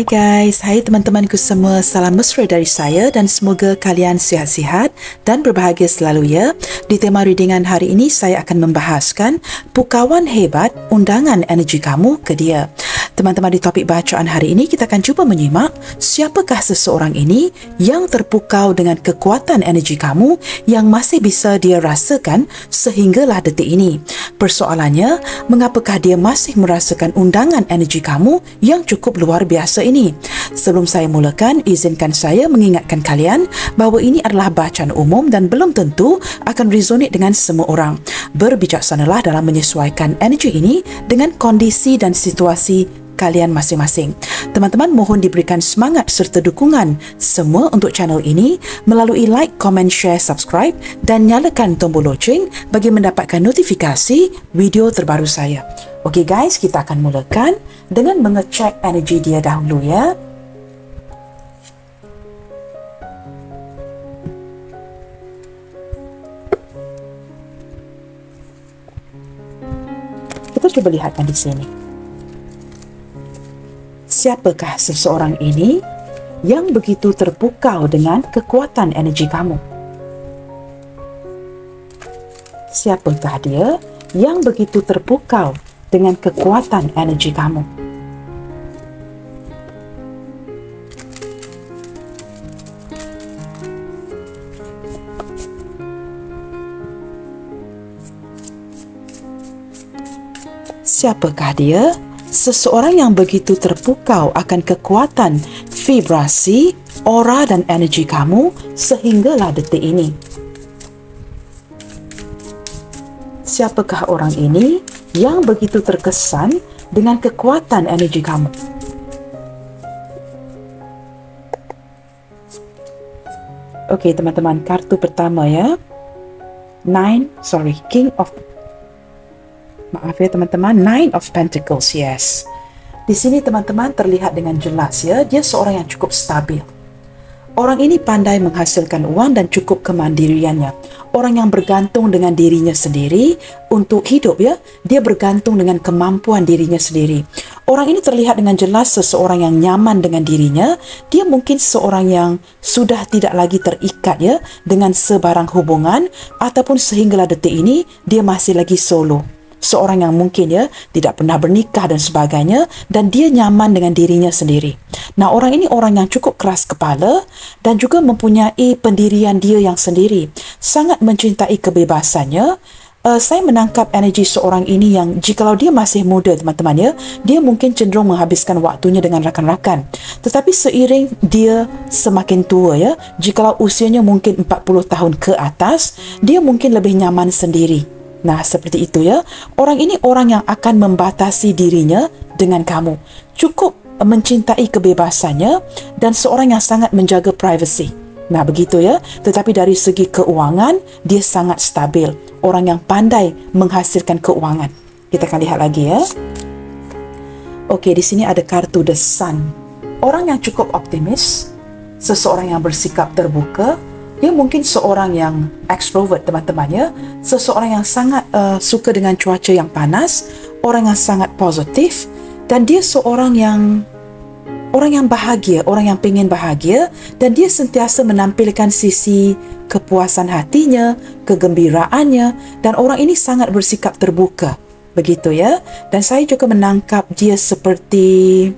Hai guys, hai teman-temanku semua, salam mesra dari saya dan semoga kalian sihat-sihat dan berbahagia selalu ya. Di tema readingan hari ini saya akan membahaskan Pukawan Hebat Undangan Energi Kamu ke Dia. Teman-teman, di topik bacaan hari ini kita akan cuba menyimak siapakah seseorang ini yang terpukau dengan kekuatan energi kamu yang masih bisa dia rasakan sehinggalah detik ini. Persoalannya, mengapakah dia masih merasakan undangan energi kamu yang cukup luar biasa ini? Sebelum saya mulakan, izinkan saya mengingatkan kalian bahawa ini adalah bacaan umum dan belum tentu akan resonate dengan semua orang. Berbijaksanalah dalam menyesuaikan energi ini dengan kondisi dan situasi kalian masing-masing. Teman-teman, mohon diberikan semangat serta dukungan semua untuk channel ini melalui like, comment, share, subscribe dan nyalakan tombol loceng bagi mendapatkan notifikasi video terbaru saya. Okey guys, kita akan mulakan dengan mengecek energi dia dahulu ya. Kita cuba lihatkan di sini. Siapakah seseorang ini yang begitu terpukau dengan kekuatan energi kamu? Siapakah dia yang begitu terpukau dengan kekuatan energi kamu? Siapakah dia? Seseorang yang begitu terpukau akan kekuatan, vibrasi, aura dan energi kamu sehinggalah detik ini. Siapakah orang ini yang begitu terkesan dengan kekuatan energi kamu? Okey teman-teman, kartu pertama ya. Maaf ya teman-teman, Nine of Pentacles, yes. Di sini teman-teman terlihat dengan jelas ya, dia seorang yang cukup stabil. Orang ini pandai menghasilkan uang dan cukup kemandiriannya. Orang yang bergantung dengan dirinya sendiri untuk hidup ya. Dia bergantung dengan kemampuan dirinya sendiri. Orang ini terlihat dengan jelas seseorang yang nyaman dengan dirinya. Dia mungkin seorang yang sudah tidak lagi terikat ya dengan sebarang hubungan ataupun sehinggalah detik ini dia masih lagi solo. Seorang yang mungkin ya tidak pernah bernikah dan sebagainya dan dia nyaman dengan dirinya sendiri. Nah, orang ini orang yang cukup keras kepala dan juga mempunyai pendirian dia yang sendiri. Sangat mencintai kebebasannya. Saya menangkap energi seorang ini yang jikalau dia masih muda teman-teman ya, dia mungkin cenderung menghabiskan waktunya dengan rakan-rakan. Tetapi seiring dia semakin tua ya, jikalau usianya mungkin 40 tahun ke atas, dia mungkin lebih nyaman sendiri. Nah, seperti itu ya. Orang ini orang yang akan membatasi dirinya dengan kamu. Cukup mencintai kebebasannya dan seorang yang sangat menjaga privasi. Nah, begitu ya. Tetapi dari segi keuangan, dia sangat stabil. Orang yang pandai menghasilkan keuangan. Kita akan lihat lagi ya. Okey, di sini ada kartu The Sun. Orang yang cukup optimis, seseorang yang bersikap terbuka. Dia mungkin seorang yang extrovert teman-teman ya. Seseorang yang sangat suka dengan cuaca yang panas, orang yang sangat positif dan dia seorang yang bahagia, orang yang ingin bahagia dan dia sentiasa menampilkan sisi kepuasan hatinya, kegembiraannya dan orang ini sangat bersikap terbuka. Begitu ya. Dan saya juga menangkap dia seperti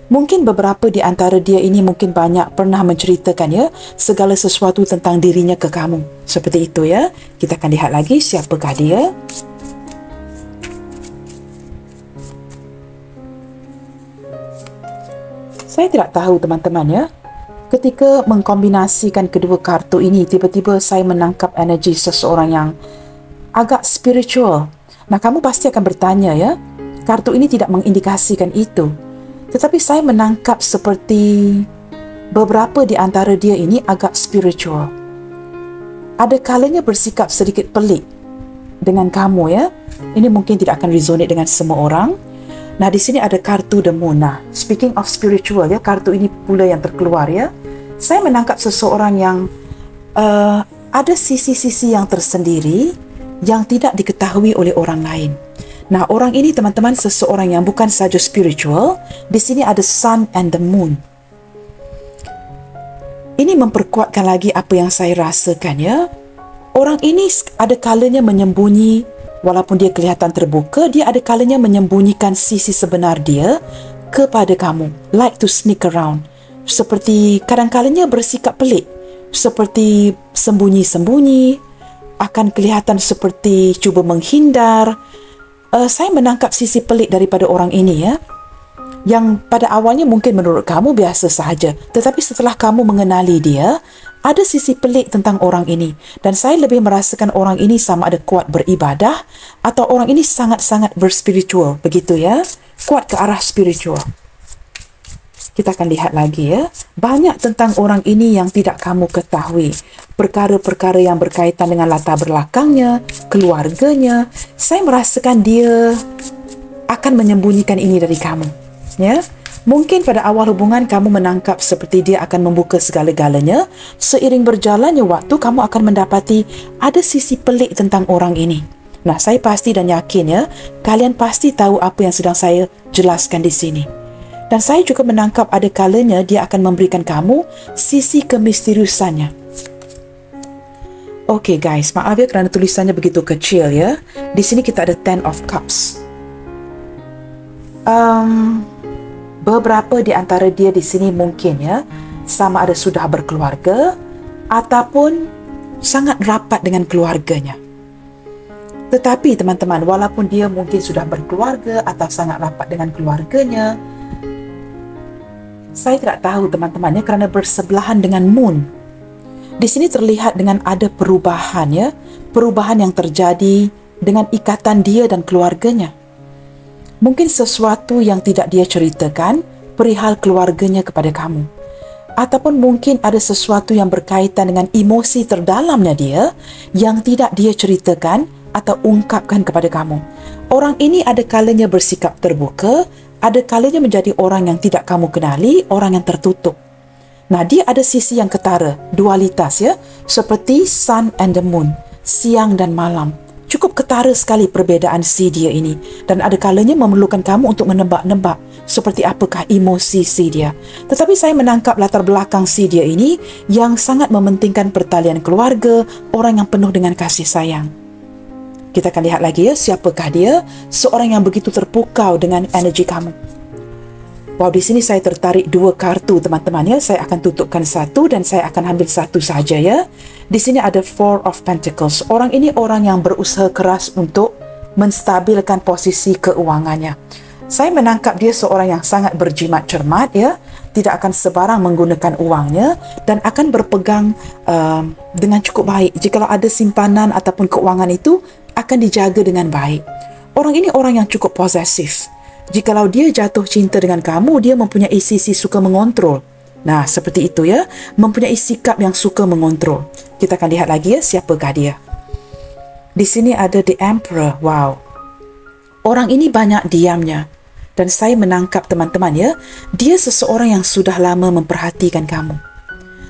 mungkin beberapa di antara dia ini mungkin banyak pernah menceritakan ya segala sesuatu tentang dirinya ke kamu. Seperti itu ya. Kita akan lihat lagi siapakah dia. Saya tidak tahu teman-teman ya. Ketika mengkombinasikan kedua kartu ini, tiba-tiba saya menangkap energi seseorang yang agak spiritual. Nah, kamu pasti akan bertanya ya, kartu ini tidak mengindikasikan itu. Tetapi saya menangkap seperti beberapa di antara dia ini agak spiritual. Ada kalanya bersikap sedikit pelik dengan kamu ya. Ini mungkin tidak akan resonate dengan semua orang. Nah, di sini ada kartu The Moon. Nah, speaking of spiritual ya, kartu ini pula yang terkeluar ya. Saya menangkap seseorang yang ada sisi-sisi yang tersendiri yang tidak diketahui oleh orang lain. Nah, orang ini teman-teman seseorang yang bukan saja spiritual. Di sini ada sun and the moon. Ini memperkuatkan lagi apa yang saya rasakan ya. Orang ini ada kalanya menyembunyi, walaupun dia kelihatan terbuka, dia ada kalanya menyembunyikan sisi sebenar dia kepada kamu. Like to sneak around. Seperti kadang-kalanya bersikap pelik. Seperti sembunyi-sembunyi. Akan kelihatan seperti cuba menghindar. Saya menangkap sisi pelik daripada orang ini ya. Yang pada awalnya mungkin menurut kamu biasa sahaja, tetapi setelah kamu mengenali dia, ada sisi pelik tentang orang ini. Dan saya lebih merasakan orang ini sama ada kuat beribadah atau orang ini sangat-sangat berspiritual, begitu ya. Kuat ke arah spiritual. Kita akan lihat lagi ya. Banyak tentang orang ini yang tidak kamu ketahui. Perkara-perkara yang berkaitan dengan latar belakangnya, keluarganya. Saya merasakan dia akan menyembunyikan ini dari kamu. Ya, mungkin pada awal hubungan kamu menangkap seperti dia akan membuka segala-galanya. Seiring berjalannya waktu, kamu akan mendapati ada sisi pelik tentang orang ini. Nah, saya pasti dan yakin ya, kalian pasti tahu apa yang sedang saya jelaskan di sini. Dan saya juga menangkap ada kalanya dia akan memberikan kamu sisi kemisteriusannya. Okey guys, maaf ya kerana tulisannya begitu kecil ya. Di sini kita ada Ten of Cups. Beberapa di antara dia di sini mungkin ya, sama ada sudah berkeluarga ataupun sangat rapat dengan keluarganya. Tetapi teman-teman, walaupun dia mungkin sudah berkeluarga atau sangat rapat dengan keluarganya, saya tidak tahu teman-teman ya, kerana bersebelahan dengan moon. Di sini terlihat dengan ada perubahan ya, perubahan yang terjadi dengan ikatan dia dan keluarganya. Mungkin sesuatu yang tidak dia ceritakan perihal keluarganya kepada kamu. Ataupun mungkin ada sesuatu yang berkaitan dengan emosi terdalamnya dia yang tidak dia ceritakan atau ungkapkan kepada kamu. Orang ini ada kalanya bersikap terbuka, ada kalanya menjadi orang yang tidak kamu kenali, orang yang tertutup. Nah, dia ada sisi yang ketara, dualitas ya, seperti sun and the moon, siang dan malam. Cukup ketara sekali perbezaan si dia ini. Dan ada kalanya memerlukan kamu untuk menebak-nebak seperti apakah emosi si dia. Tetapi saya menangkap latar belakang si dia ini yang sangat mementingkan pertalian keluarga, orang yang penuh dengan kasih sayang. Kita akan lihat lagi ya, siapakah dia? Seorang yang begitu terpukau dengan energi kamu. Wow, di sini saya tertarik dua kartu teman-teman ya. Saya akan tutupkan satu dan saya akan ambil satu saja ya. Di sini ada Four of Pentacles. Orang ini orang yang berusaha keras untuk menstabilkan posisi keuangannya. Saya menangkap dia seorang yang sangat berjimat cermat ya. Tidak akan sebarang menggunakan uangnya dan akan berpegang dengan cukup baik. Jikalau ada simpanan ataupun keuangan itu akan dijaga dengan baik. Orang ini orang yang cukup posesif. Jikalau dia jatuh cinta dengan kamu, dia mempunyai sisi suka mengontrol. Nah, seperti itu ya. Mempunyai sikap yang suka mengontrol. Kita akan lihat lagi ya, siapakah dia. Di sini ada The Emperor. Wow. Orang ini banyak diamnya. Dan saya menangkap teman-teman ya, dia seseorang yang sudah lama memperhatikan kamu.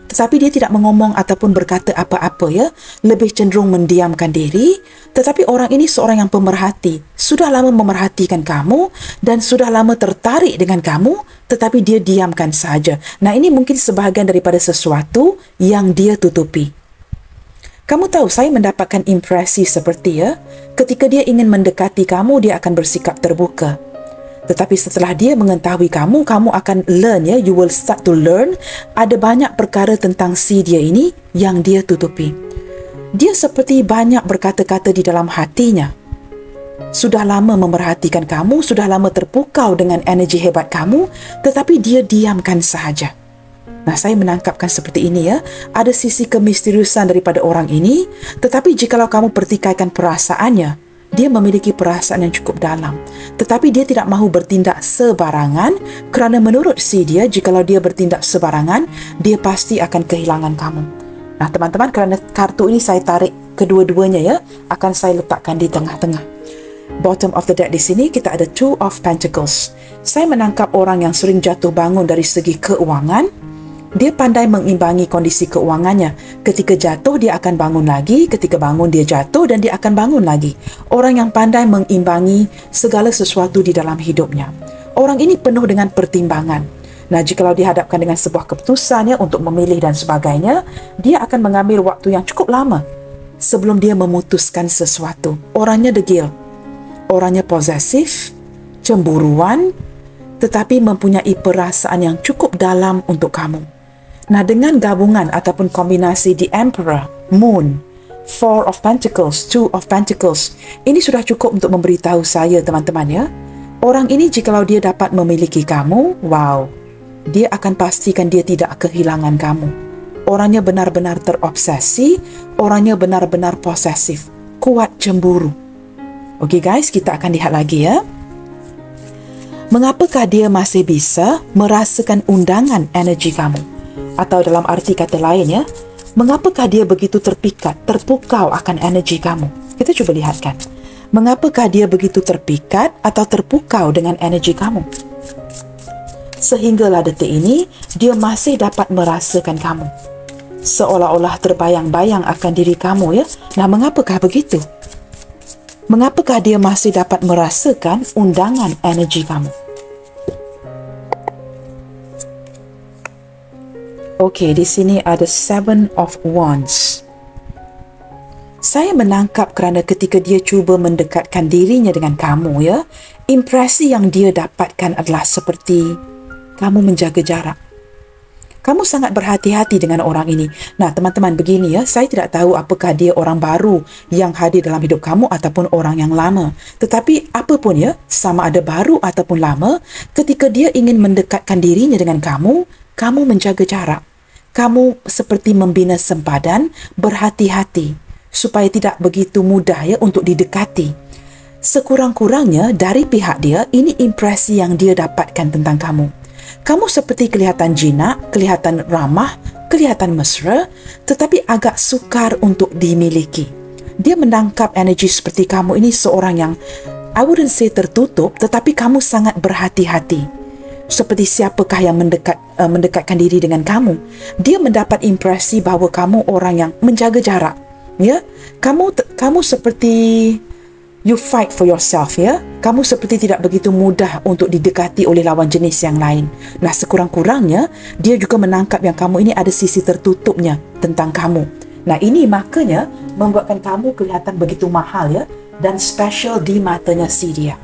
Tetapi dia tidak mengomong ataupun berkata apa-apa ya. Lebih cenderung mendiamkan diri. Tetapi orang ini seorang yang pemerhati. Sudah lama memerhatikan kamu dan sudah lama tertarik dengan kamu, tetapi dia diamkan saja. Nah, ini mungkin sebahagian daripada sesuatu yang dia tutupi. Kamu tahu, saya mendapatkan impresi seperti ya, ketika dia ingin mendekati kamu, dia akan bersikap terbuka. Tetapi setelah dia mengetahui kamu, kamu akan learn ya, you will start to learn. Ada banyak perkara tentang si dia ini yang dia tutupi. Dia seperti banyak berkata-kata di dalam hatinya. Sudah lama memerhatikan kamu, sudah lama terpukau dengan energi hebat kamu, tetapi dia diamkan sahaja. Nah, saya menangkapkan seperti ini ya. Ada sisi kemisteriusan daripada orang ini, tetapi jikalau kamu pertikaikan perasaannya, dia memiliki perasaan yang cukup dalam. Tetapi dia tidak mahu bertindak sebarangan kerana menurut si dia, jikalau dia bertindak sebarangan, dia pasti akan kehilangan kamu. Nah, teman-teman, kerana kartu ini saya tarik kedua-duanya ya, akan saya letakkan di tengah-tengah. Bottom of the deck di sini kita ada Two of Pentacles. Saya menangkap orang yang sering jatuh bangun dari segi keuangan. Dia pandai mengimbangi kondisi keuangannya. Ketika jatuh, dia akan bangun lagi. Ketika bangun, dia jatuh dan dia akan bangun lagi. Orang yang pandai mengimbangi segala sesuatu di dalam hidupnya. Orang ini penuh dengan pertimbangan. Nah, jikalau dihadapkan dengan sebuah keputusannya untuk memilih dan sebagainya, dia akan mengambil waktu yang cukup lama sebelum dia memutuskan sesuatu. Orangnya degil. Orangnya posesif, cemburuan, tetapi mempunyai perasaan yang cukup dalam untuk kamu. Nah, dengan gabungan ataupun kombinasi The Emperor, Moon, Four of Pentacles, Two of Pentacles, ini sudah cukup untuk memberitahu saya, teman-teman ya. Orang ini jikalau dia dapat memiliki kamu, wow, dia akan pastikan dia tidak kehilangan kamu. Orangnya benar-benar terobsesi, orangnya benar-benar posesif, kuat cemburu. Okey guys, kita akan lihat lagi ya. Mengapakah dia masih bisa merasakan undangan energi kamu? Atau dalam arti kata lain ya, mengapakah dia begitu terpikat, terpukau akan energi kamu? Kita cuba lihatkan. Mengapakah dia begitu terpikat atau terpukau dengan energi kamu? Sehinggalah detik ini, dia masih dapat merasakan kamu. Seolah-olah terbayang-bayang akan diri kamu ya. Nah, mengapakah begitu? Mengapakah dia masih dapat merasakan undangan energi kamu? Okey, di sini ada Seven of Wands. Saya menangkap kerana ketika dia cuba mendekatkan dirinya dengan kamu ya, impresi yang dia dapatkan adalah seperti kamu menjaga jarak. Kamu sangat berhati-hati dengan orang ini. Nah, teman-teman, begini ya, saya tidak tahu apakah dia orang baru yang hadir dalam hidup kamu ataupun orang yang lama. Tetapi apapun ya, sama ada baru ataupun lama, ketika dia ingin mendekatkan dirinya dengan kamu, kamu menjaga jarak. Kamu seperti membina sempadan, berhati-hati supaya tidak begitu mudah ya untuk didekati. Sekurang-kurangnya dari pihak dia, ini impresi yang dia dapatkan tentang kamu. Kamu seperti kelihatan jinak, kelihatan ramah, kelihatan mesra, tetapi agak sukar untuk dimiliki. Dia menangkap energi seperti kamu ini seorang yang, I wouldn't say tertutup, tetapi kamu sangat berhati-hati. Seperti siapakah yang mendekatkan diri dengan kamu. Dia mendapat impresi bahawa kamu orang yang menjaga jarak. Ya, kamu seperti you fight for yourself ya. Kamu seperti tidak begitu mudah untuk didekati oleh lawan jenis yang lain. Nah, sekurang-kurangnya dia juga menangkap yang kamu ini ada sisi tertutupnya tentang kamu. Nah, ini makanya membuatkan kamu kelihatan begitu mahal ya dan special di matanya si dia.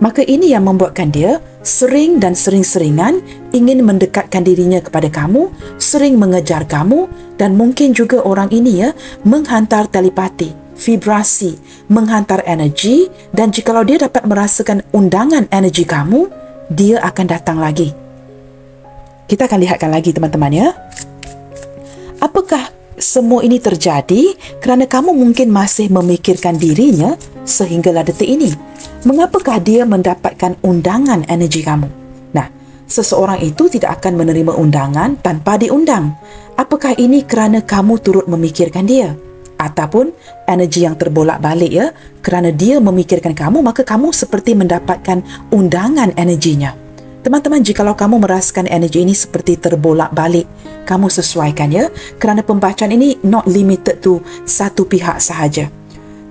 Maka ini yang membuatkan dia sering dan sering-seringan ingin mendekatkan dirinya kepada kamu, sering mengejar kamu, dan mungkin juga orang ini ya menghantar telepati, vibrasi, menghantar energi, dan jikalau dia dapat merasakan undangan energi kamu, dia akan datang lagi. Kita akan lihatkan lagi teman-teman ya. Apakah semua ini terjadi kerana kamu mungkin masih memikirkan dirinya sehinggalah detik ini? Mengapakah dia mendapatkan undangan energi kamu? Nah, seseorang itu tidak akan menerima undangan tanpa diundang. Apakah ini kerana kamu turut memikirkan dia? Ataupun energi yang terbolak-balik ya, kerana dia memikirkan kamu, maka kamu seperti mendapatkan undangan energinya. Teman-teman, jikalau kamu merasakan energi ini seperti terbolak-balik, kamu sesuaikan ya, kerana pembacaan ini not limited to satu pihak sahaja.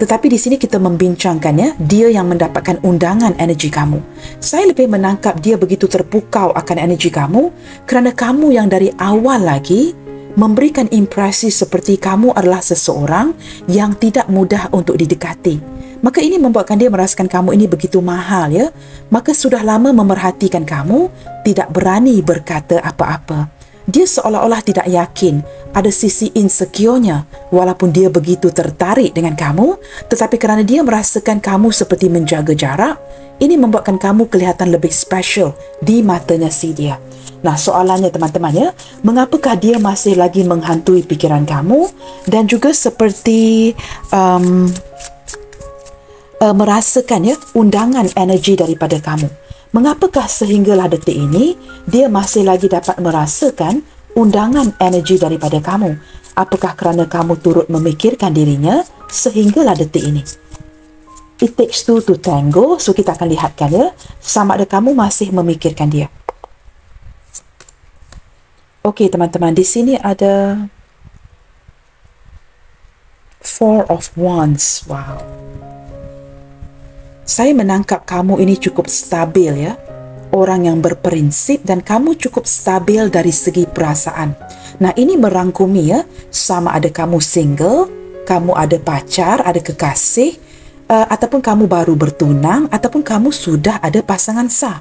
Tetapi di sini kita membincangkannya, dia yang mendapatkan undangan energi kamu. Saya lebih menangkap dia begitu terpukau akan energi kamu kerana kamu yang dari awal lagi memberikan impresi seperti kamu adalah seseorang yang tidak mudah untuk didekati. Maka ini membuatkan dia merasakan kamu ini begitu mahal ya. Maka sudah lama memerhatikan kamu, tidak berani berkata apa-apa. Dia seolah-olah tidak yakin, ada sisi insecure-nya walaupun dia begitu tertarik dengan kamu, tetapi kerana dia merasakan kamu seperti menjaga jarak, ini membuatkan kamu kelihatan lebih special di matanya si dia. Nah, soalannya teman-teman ya, mengapakah dia masih lagi menghantui pikiran kamu dan juga seperti merasakan ya undangan energi daripada kamu? Mengapakah sehinggalah detik ini dia masih lagi dapat merasakan undangan energi daripada kamu? Apakah kerana kamu turut memikirkan dirinya sehinggalah detik ini? It takes two to tango. So kita akan lihatkan ya, sama ada kamu masih memikirkan dia. Okey teman-teman, di sini ada Four of Wands. Wow. Saya menangkap kamu ini cukup stabil ya. Orang yang berprinsip dan kamu cukup stabil dari segi perasaan. Nah, ini merangkumi ya, sama ada kamu single, kamu ada pacar, ada kekasih, ataupun kamu baru bertunang, ataupun kamu sudah ada pasangan sah.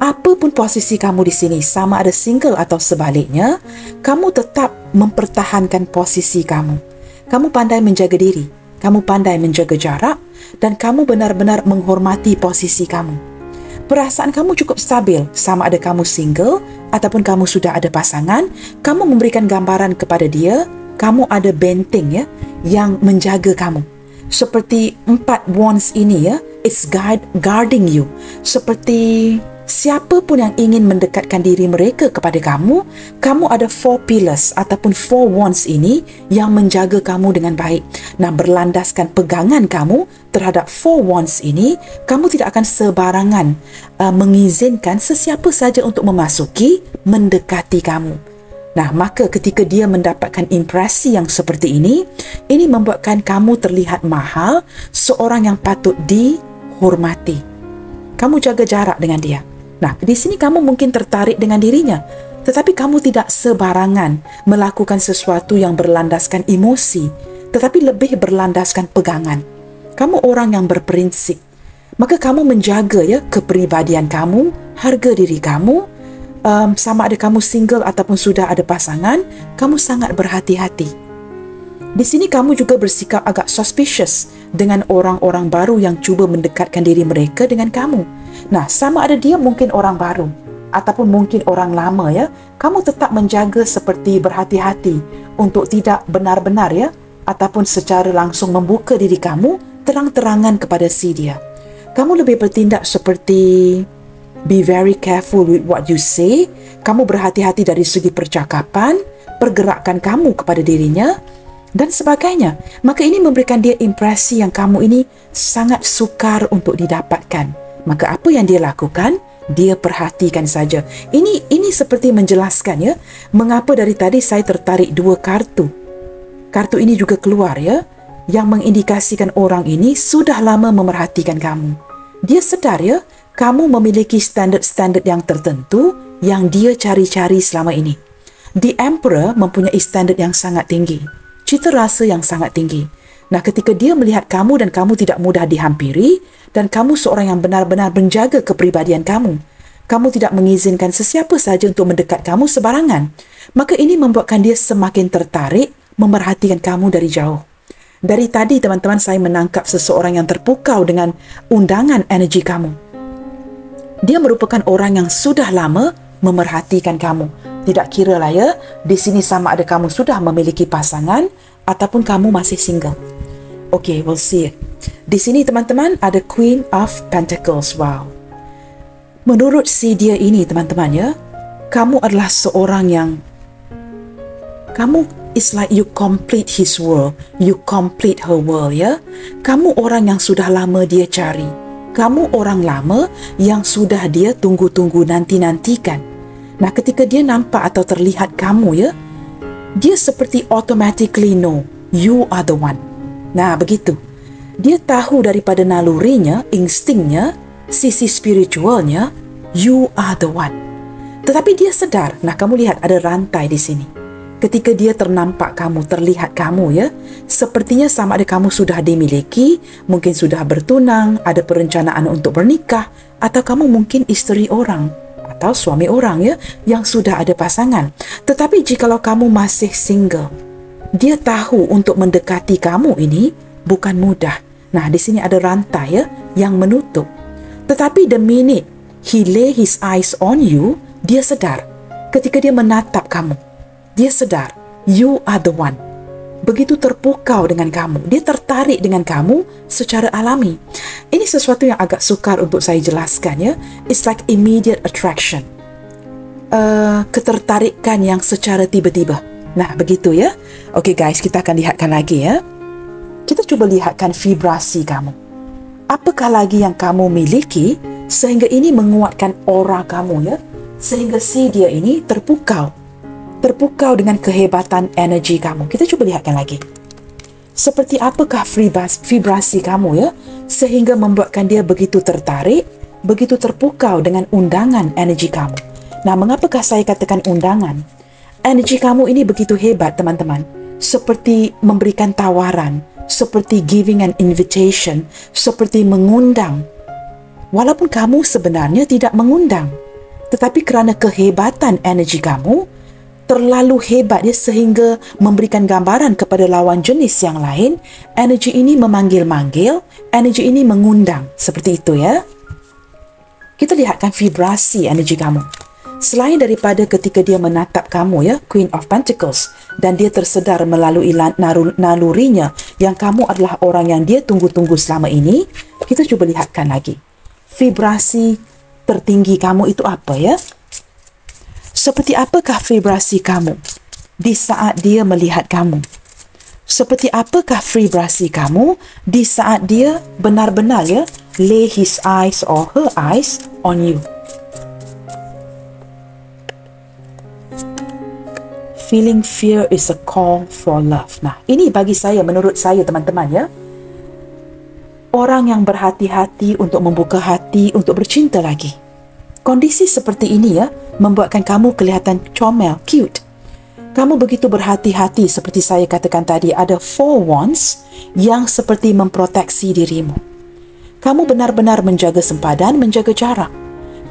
Apapun posisi kamu di sini, sama ada single atau sebaliknya, kamu tetap mempertahankan posisi kamu. Kamu pandai menjaga diri, kamu pandai menjaga jarak, dan kamu benar-benar menghormati posisi kamu. Perasaan kamu cukup stabil, sama ada kamu single ataupun kamu sudah ada pasangan, kamu memberikan gambaran kepada dia, kamu ada benteng ya, yang menjaga kamu. Seperti 4 wands ini ya, it's guarding you. Seperti siapa pun yang ingin mendekatkan diri mereka kepada kamu, kamu ada 4 pillars ataupun 4 wands ini yang menjaga kamu dengan baik. Nah, berlandaskan pegangan kamu terhadap 4 wands ini, kamu tidak akan sebarangan mengizinkan sesiapa saja untuk memasuki, mendekati kamu. Nah, maka ketika dia mendapatkan impresi yang seperti ini membuatkan kamu terlihat mahal, seorang yang patut dihormati. Kamu jaga jarak dengan dia. Nah, di sini kamu mungkin tertarik dengan dirinya, tetapi kamu tidak sebarangan melakukan sesuatu yang berlandaskan emosi, tetapi lebih berlandaskan pegangan. Kamu orang yang berprinsip, maka kamu menjaga ya kepribadian kamu, harga diri kamu, sama ada kamu single ataupun sudah ada pasangan, kamu sangat berhati-hati. Di sini kamu juga bersikap agak suspicious dengan orang-orang baru yang cuba mendekatkan diri mereka dengan kamu. Nah, sama ada dia mungkin orang baru ataupun mungkin orang lama ya, kamu tetap menjaga seperti berhati-hati untuk tidak benar-benar ya, ataupun secara langsung membuka diri kamu terang-terangan kepada si dia. Kamu lebih bertindak seperti be very careful with what you say. Kamu berhati-hati dari segi percakapan, pergerakan kamu kepada dirinya, dan sebagainya. Maka ini memberikan dia impresi yang kamu ini sangat sukar untuk didapatkan. Maka apa yang dia lakukan? Dia perhatikan saja. Ini seperti menjelaskan ya, mengapa dari tadi saya tertarik 2 kartu. Kartu ini juga keluar ya, yang mengindikasikan orang ini sudah lama memerhatikan kamu. Dia sedar ya, kamu memiliki standard-standard yang tertentu yang dia cari-cari selama ini. The Emperor mempunyai standard yang sangat tinggi, cita rasa yang sangat tinggi. Nah, ketika dia melihat kamu dan kamu tidak mudah dihampiri dan kamu seorang yang benar-benar menjaga kepribadian kamu, kamu tidak mengizinkan sesiapa saja untuk mendekat kamu sebarangan, maka ini membuatkan dia semakin tertarik memerhatikan kamu dari jauh. Dari tadi teman-teman saya menangkap seseorang yang terpukau dengan undangan energi kamu. Dia merupakan orang yang sudah lama memerhatikan kamu. Tidak kira lah ya, di sini sama ada kamu sudah memiliki pasangan ataupun kamu masih single. Okay, we'll see. Di sini teman-teman ada Queen of Pentacles. Wow. Menurut si dia ini teman-teman ya, kamu adalah seorang yang kamu it's like you complete his world, you complete her world ya. Kamu orang yang sudah lama dia cari. Kamu orang lama yang sudah dia tunggu-tunggu nanti-nantikan. Nah, ketika dia nampak atau terlihat kamu ya, dia seperti automatically know you are the one. Nah, begitu. Dia tahu daripada nalurinya, instingnya, sisi spiritualnya, you are the one. Tetapi dia sedar, nah kamu lihat ada rantai di sini. Ketika dia ternampak kamu, terlihat kamu ya, sepertinya sama ada kamu sudah dimiliki, mungkin sudah bertunang, ada perencanaan untuk bernikah, atau kamu mungkin isteri orang, atau suami orang ya, yang sudah ada pasangan. Tetapi jikalau kamu masih single, dia tahu untuk mendekati kamu ini bukan mudah. Nah, di sini ada rantai ya, yang menutup. Tetapi the minute he lay his eyes on you, dia sedar. Ketika dia menatap kamu, dia sedar, you are the one. Begitu terpukau dengan kamu, dia tertarik dengan kamu secara alami. Ini sesuatu yang agak sukar untuk saya jelaskan ya. It's like immediate attraction. Ketertarikan yang secara tiba-tiba. Nah, begitu ya. Okay guys, kita akan lihatkan lagi ya. Kita cuba lihatkan vibrasi kamu. Apakah lagi yang kamu miliki sehingga ini menguatkan aura kamu ya? Sehingga si dia ini terpukau. terpukau dengan kehebatan energi kamu. Kita cuba lihatkan lagi. Seperti apakah vibrasi kamu ya, sehingga membuatkan dia begitu tertarik, begitu terpukau dengan undangan energi kamu. Nah, mengapakah saya katakan undangan? Energi kamu ini begitu hebat, teman-teman. Seperti memberikan tawaran, seperti giving an invitation, seperti mengundang. Walaupun kamu sebenarnya tidak mengundang, tetapi kerana kehebatan energi kamu, terlalu hebat ya, sehingga memberikan gambaran kepada lawan jenis yang lain, energi ini memanggil-manggil, energi ini mengundang. Seperti itu ya. Kita lihatkan vibrasi energi kamu. Selain daripada ketika dia menatap kamu ya, Queen of Pentacles, dan dia tersedar melalui nalurinya yang kamu adalah orang yang dia tunggu-tunggu selama ini, kita cuba lihatkan lagi. Vibrasi tertinggi kamu itu apa ya? Seperti apakah vibrasi kamu di saat dia melihat kamu? Seperti apakah vibrasi kamu di saat dia benar-benar ya, lay his eyes or her eyes on you? Feeling fear is a call for love. Nah, ini bagi saya, menurut saya teman-teman ya, orang yang berhati-hati untuk membuka hati untuk bercinta lagi. Kondisi seperti ini ya, membuatkan kamu kelihatan comel, cute. Kamu begitu berhati-hati seperti saya katakan tadi, ada 4 wands yang seperti memproteksi dirimu. Kamu benar-benar menjaga sempadan, menjaga jarak.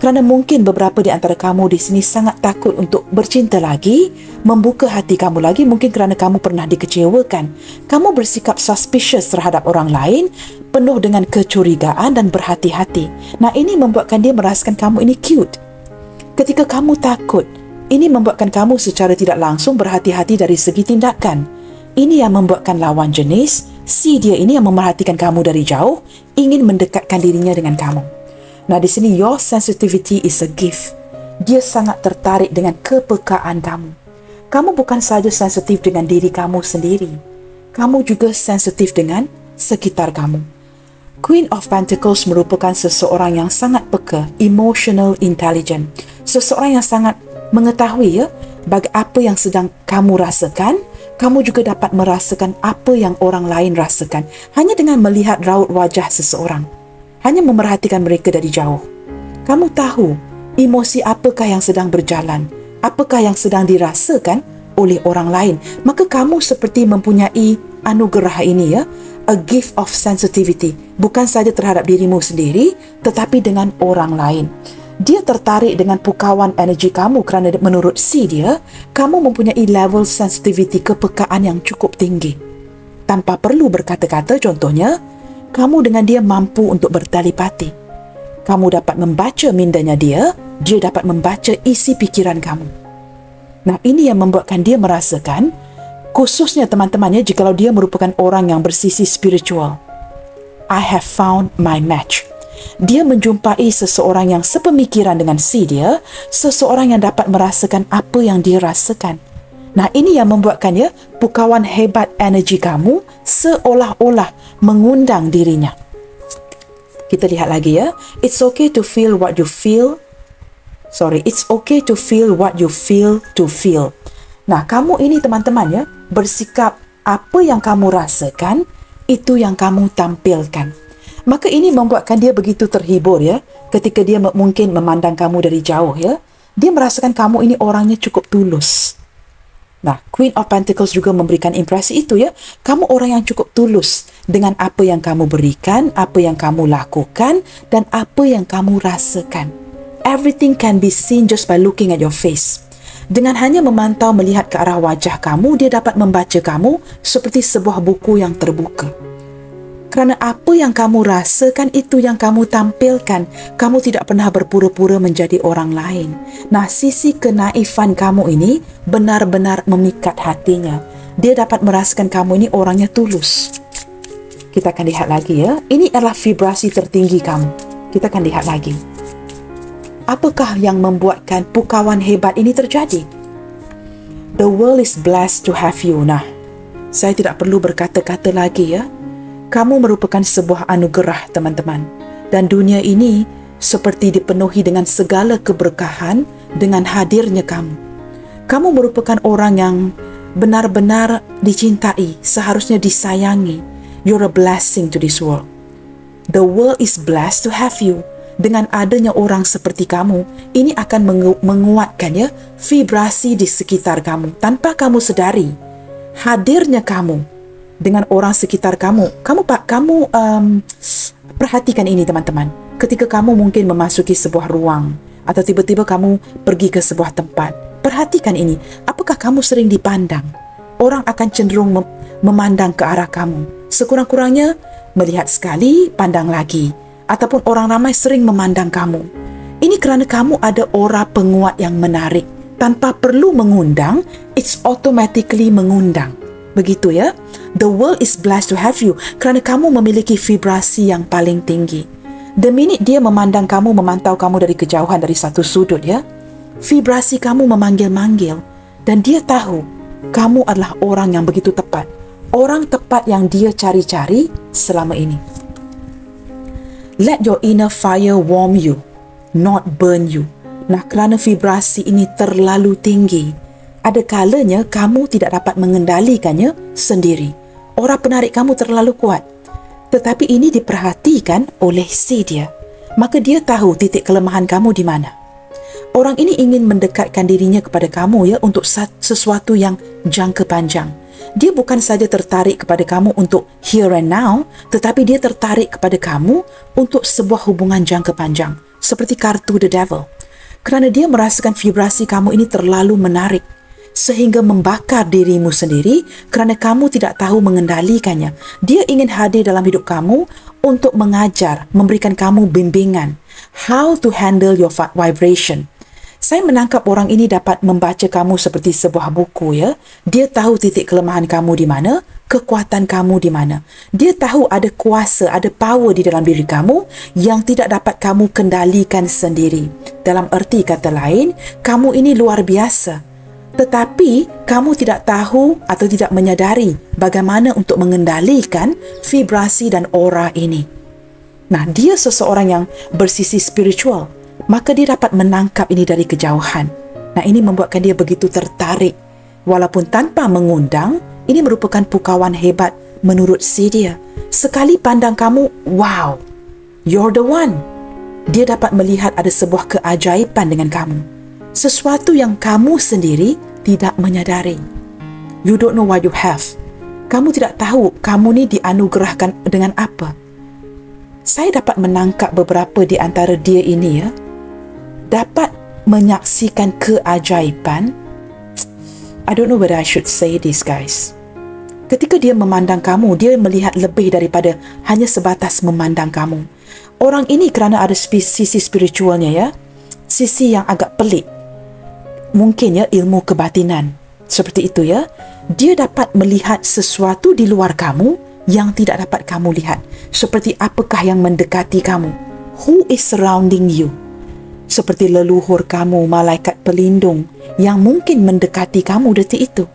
Kerana mungkin beberapa di antara kamu di sini sangat takut untuk bercinta lagi, membuka hati kamu lagi, mungkin kerana kamu pernah dikecewakan. Kamu bersikap suspicious terhadap orang lain, penuh dengan kecurigaan dan berhati-hati. Nah, ini membuatkan dia merasakan kamu ini cute. Ketika kamu takut, ini membuatkan kamu secara tidak langsung berhati-hati dari segi tindakan. Ini yang membuatkan lawan jenis, si dia ini yang memerhatikan kamu dari jauh, ingin mendekatkan dirinya dengan kamu. Nah, di sini your sensitivity is a gift. Dia sangat tertarik dengan kepekaan kamu. Kamu bukan saja sensitif dengan diri kamu sendiri. Kamu juga sensitif dengan sekitar kamu. Queen of Pentacles merupakan seseorang yang sangat peka, emotional intelligent. Seseorang yang sangat mengetahui ya, bagi apa yang sedang kamu rasakan, kamu juga dapat merasakan apa yang orang lain rasakan hanya dengan melihat raut wajah seseorang. Hanya memerhatikan mereka dari jauh. Kamu tahu emosi apakah yang sedang berjalan, apakah yang sedang dirasakan oleh orang lain. Maka kamu seperti mempunyai anugerah ini ya, a gift of sensitivity. Bukan saja terhadap dirimu sendiri, tetapi dengan orang lain. Dia tertarik dengan pukauan energi kamu kerana menurut si dia, kamu mempunyai level sensitivity, kepekaan yang cukup tinggi. Tanpa perlu berkata-kata, contohnya, kamu dengan dia mampu untuk bertelepati. Kamu dapat membaca mindanya dia dapat membaca isi pikiran kamu. Nah, ini yang membuatkan dia merasakan, khususnya teman-temannya jikalau dia merupakan orang yang bersisi spiritual. I have found my match. Dia menjumpai seseorang yang sepemikiran dengan si dia, seseorang yang dapat merasakan apa yang dia rasakan. Nah, ini yang membuatkan ya, pukauan hebat energi kamu seolah-olah mengundang dirinya. Kita lihat lagi ya. It's okay to feel what you feel. It's okay to feel what you feel to feel. Nah, kamu ini teman-teman ya, bersikap apa yang kamu rasakan, itu yang kamu tampilkan. Maka ini membuatkan dia begitu terhibur ya, ketika dia mungkin memandang kamu dari jauh ya. Dia merasakan kamu ini orangnya cukup tulus. Nah, Queen of Pentacles juga memberikan impresi itu ya. Kamu orang yang cukup tulus dengan apa yang kamu berikan, apa yang kamu lakukan, dan apa yang kamu rasakan. Everything can be seen just by looking at your face. Dengan hanya memantau melihat ke arah wajah kamu, dia dapat membaca kamu seperti sebuah buku yang terbuka. Kerana apa yang kamu rasakan itu yang kamu tampilkan. Kamu tidak pernah berpura-pura menjadi orang lain. Nah, sisi kenaifan kamu ini benar-benar memikat hatinya. Dia dapat merasakan kamu ini orangnya tulus. Kita akan lihat lagi ya. Ini adalah vibrasi tertinggi kamu. Kita akan lihat lagi. Apakah yang membuatkan pukauan hebat ini terjadi? The world is blessed to have you. Nah, saya tidak perlu berkata-kata lagi ya. Kamu merupakan sebuah anugerah, teman-teman. Dan dunia ini seperti dipenuhi dengan segala keberkahan dengan hadirnya kamu. Kamu merupakan orang yang benar-benar dicintai, seharusnya disayangi. You're a blessing to this world. The world is blessed to have you. Dengan adanya orang seperti kamu, ini akan menguatkan ya vibrasi di sekitar kamu tanpa kamu sedari. Hadirnya kamu dengan orang sekitar kamu, perhatikan ini teman-teman. Ketika kamu mungkin memasuki sebuah ruang atau tiba-tiba kamu pergi ke sebuah tempat, perhatikan ini. Apakah kamu sering dipandang? Orang akan cenderung memandang ke arah kamu. Sekurang-kurangnya melihat sekali, pandang lagi. Ataupun orang ramai sering memandang kamu. Ini kerana kamu ada aura penguat yang menarik. Tanpa perlu mengundang, it's automatically mengundang. Begitu ya. The world is blessed to have you kerana kamu memiliki vibrasi yang paling tinggi. The minute dia memandang kamu, memantau kamu dari kejauhan, dari satu sudut ya, vibrasi kamu memanggil-manggil. Dan dia tahu kamu adalah orang yang begitu tepat. Orang tepat yang dia cari-cari selama ini. Let your inner fire warm you, not burn you. Nah, kerana vibrasi ini terlalu tinggi, ada kalanya kamu tidak dapat mengendalikannya sendiri. Aura penarik kamu terlalu kuat. Tetapi ini diperhatikan oleh si dia. Maka dia tahu titik kelemahan kamu di mana. Orang ini ingin mendekatkan dirinya kepada kamu ya untuk sesuatu yang jangka panjang. Dia bukan saja tertarik kepada kamu untuk here and now, tetapi dia tertarik kepada kamu untuk sebuah hubungan jangka panjang. Seperti kartu The Devil. Kerana dia merasakan vibrasi kamu ini terlalu menarik, sehingga membakar dirimu sendiri kerana kamu tidak tahu mengendalikannya. Dia ingin hadir dalam hidup kamu untuk mengajar, memberikan kamu bimbingan. How to handle your vibration. Saya menangkap orang ini dapat membaca kamu seperti sebuah buku ya. Dia tahu titik kelemahan kamu di mana, kekuatan kamu di mana. Dia tahu ada kuasa, ada power di dalam diri kamu yang tidak dapat kamu kendalikan sendiri. Dalam erti kata lain, kamu ini luar biasa. Tetapi kamu tidak tahu atau tidak menyadari bagaimana untuk mengendalikan vibrasi dan aura ini. Nah, dia seseorang yang bersisi spiritual. Maka dia dapat menangkap ini dari kejauhan. Nah, ini membuatkan dia begitu tertarik. Walaupun tanpa mengundang, ini merupakan pukawan hebat menurut si dia. Sekali pandang kamu, wow, you're the one. Dia dapat melihat ada sebuah keajaiban dengan kamu. Sesuatu yang kamu sendiri tidak menyadari. You don't know what you have. Kamu tidak tahu kamu ni dianugerahkan dengan apa. Saya dapat menangkap beberapa di antara dia ini ya, dapat menyaksikan keajaiban. I don't know whether I should say this, guys. Ketika dia memandang kamu, dia melihat lebih daripada hanya sebatas memandang kamu. Orang ini kerana ada sisi spiritualnya ya, sisi yang agak pelik. Mungkin ya ilmu kebatinan. Seperti itu ya. Dia dapat melihat sesuatu di luar kamu yang tidak dapat kamu lihat. Seperti apakah yang mendekati kamu. Who is surrounding you? Seperti leluhur kamu, malaikat pelindung yang mungkin mendekati kamu detik itu.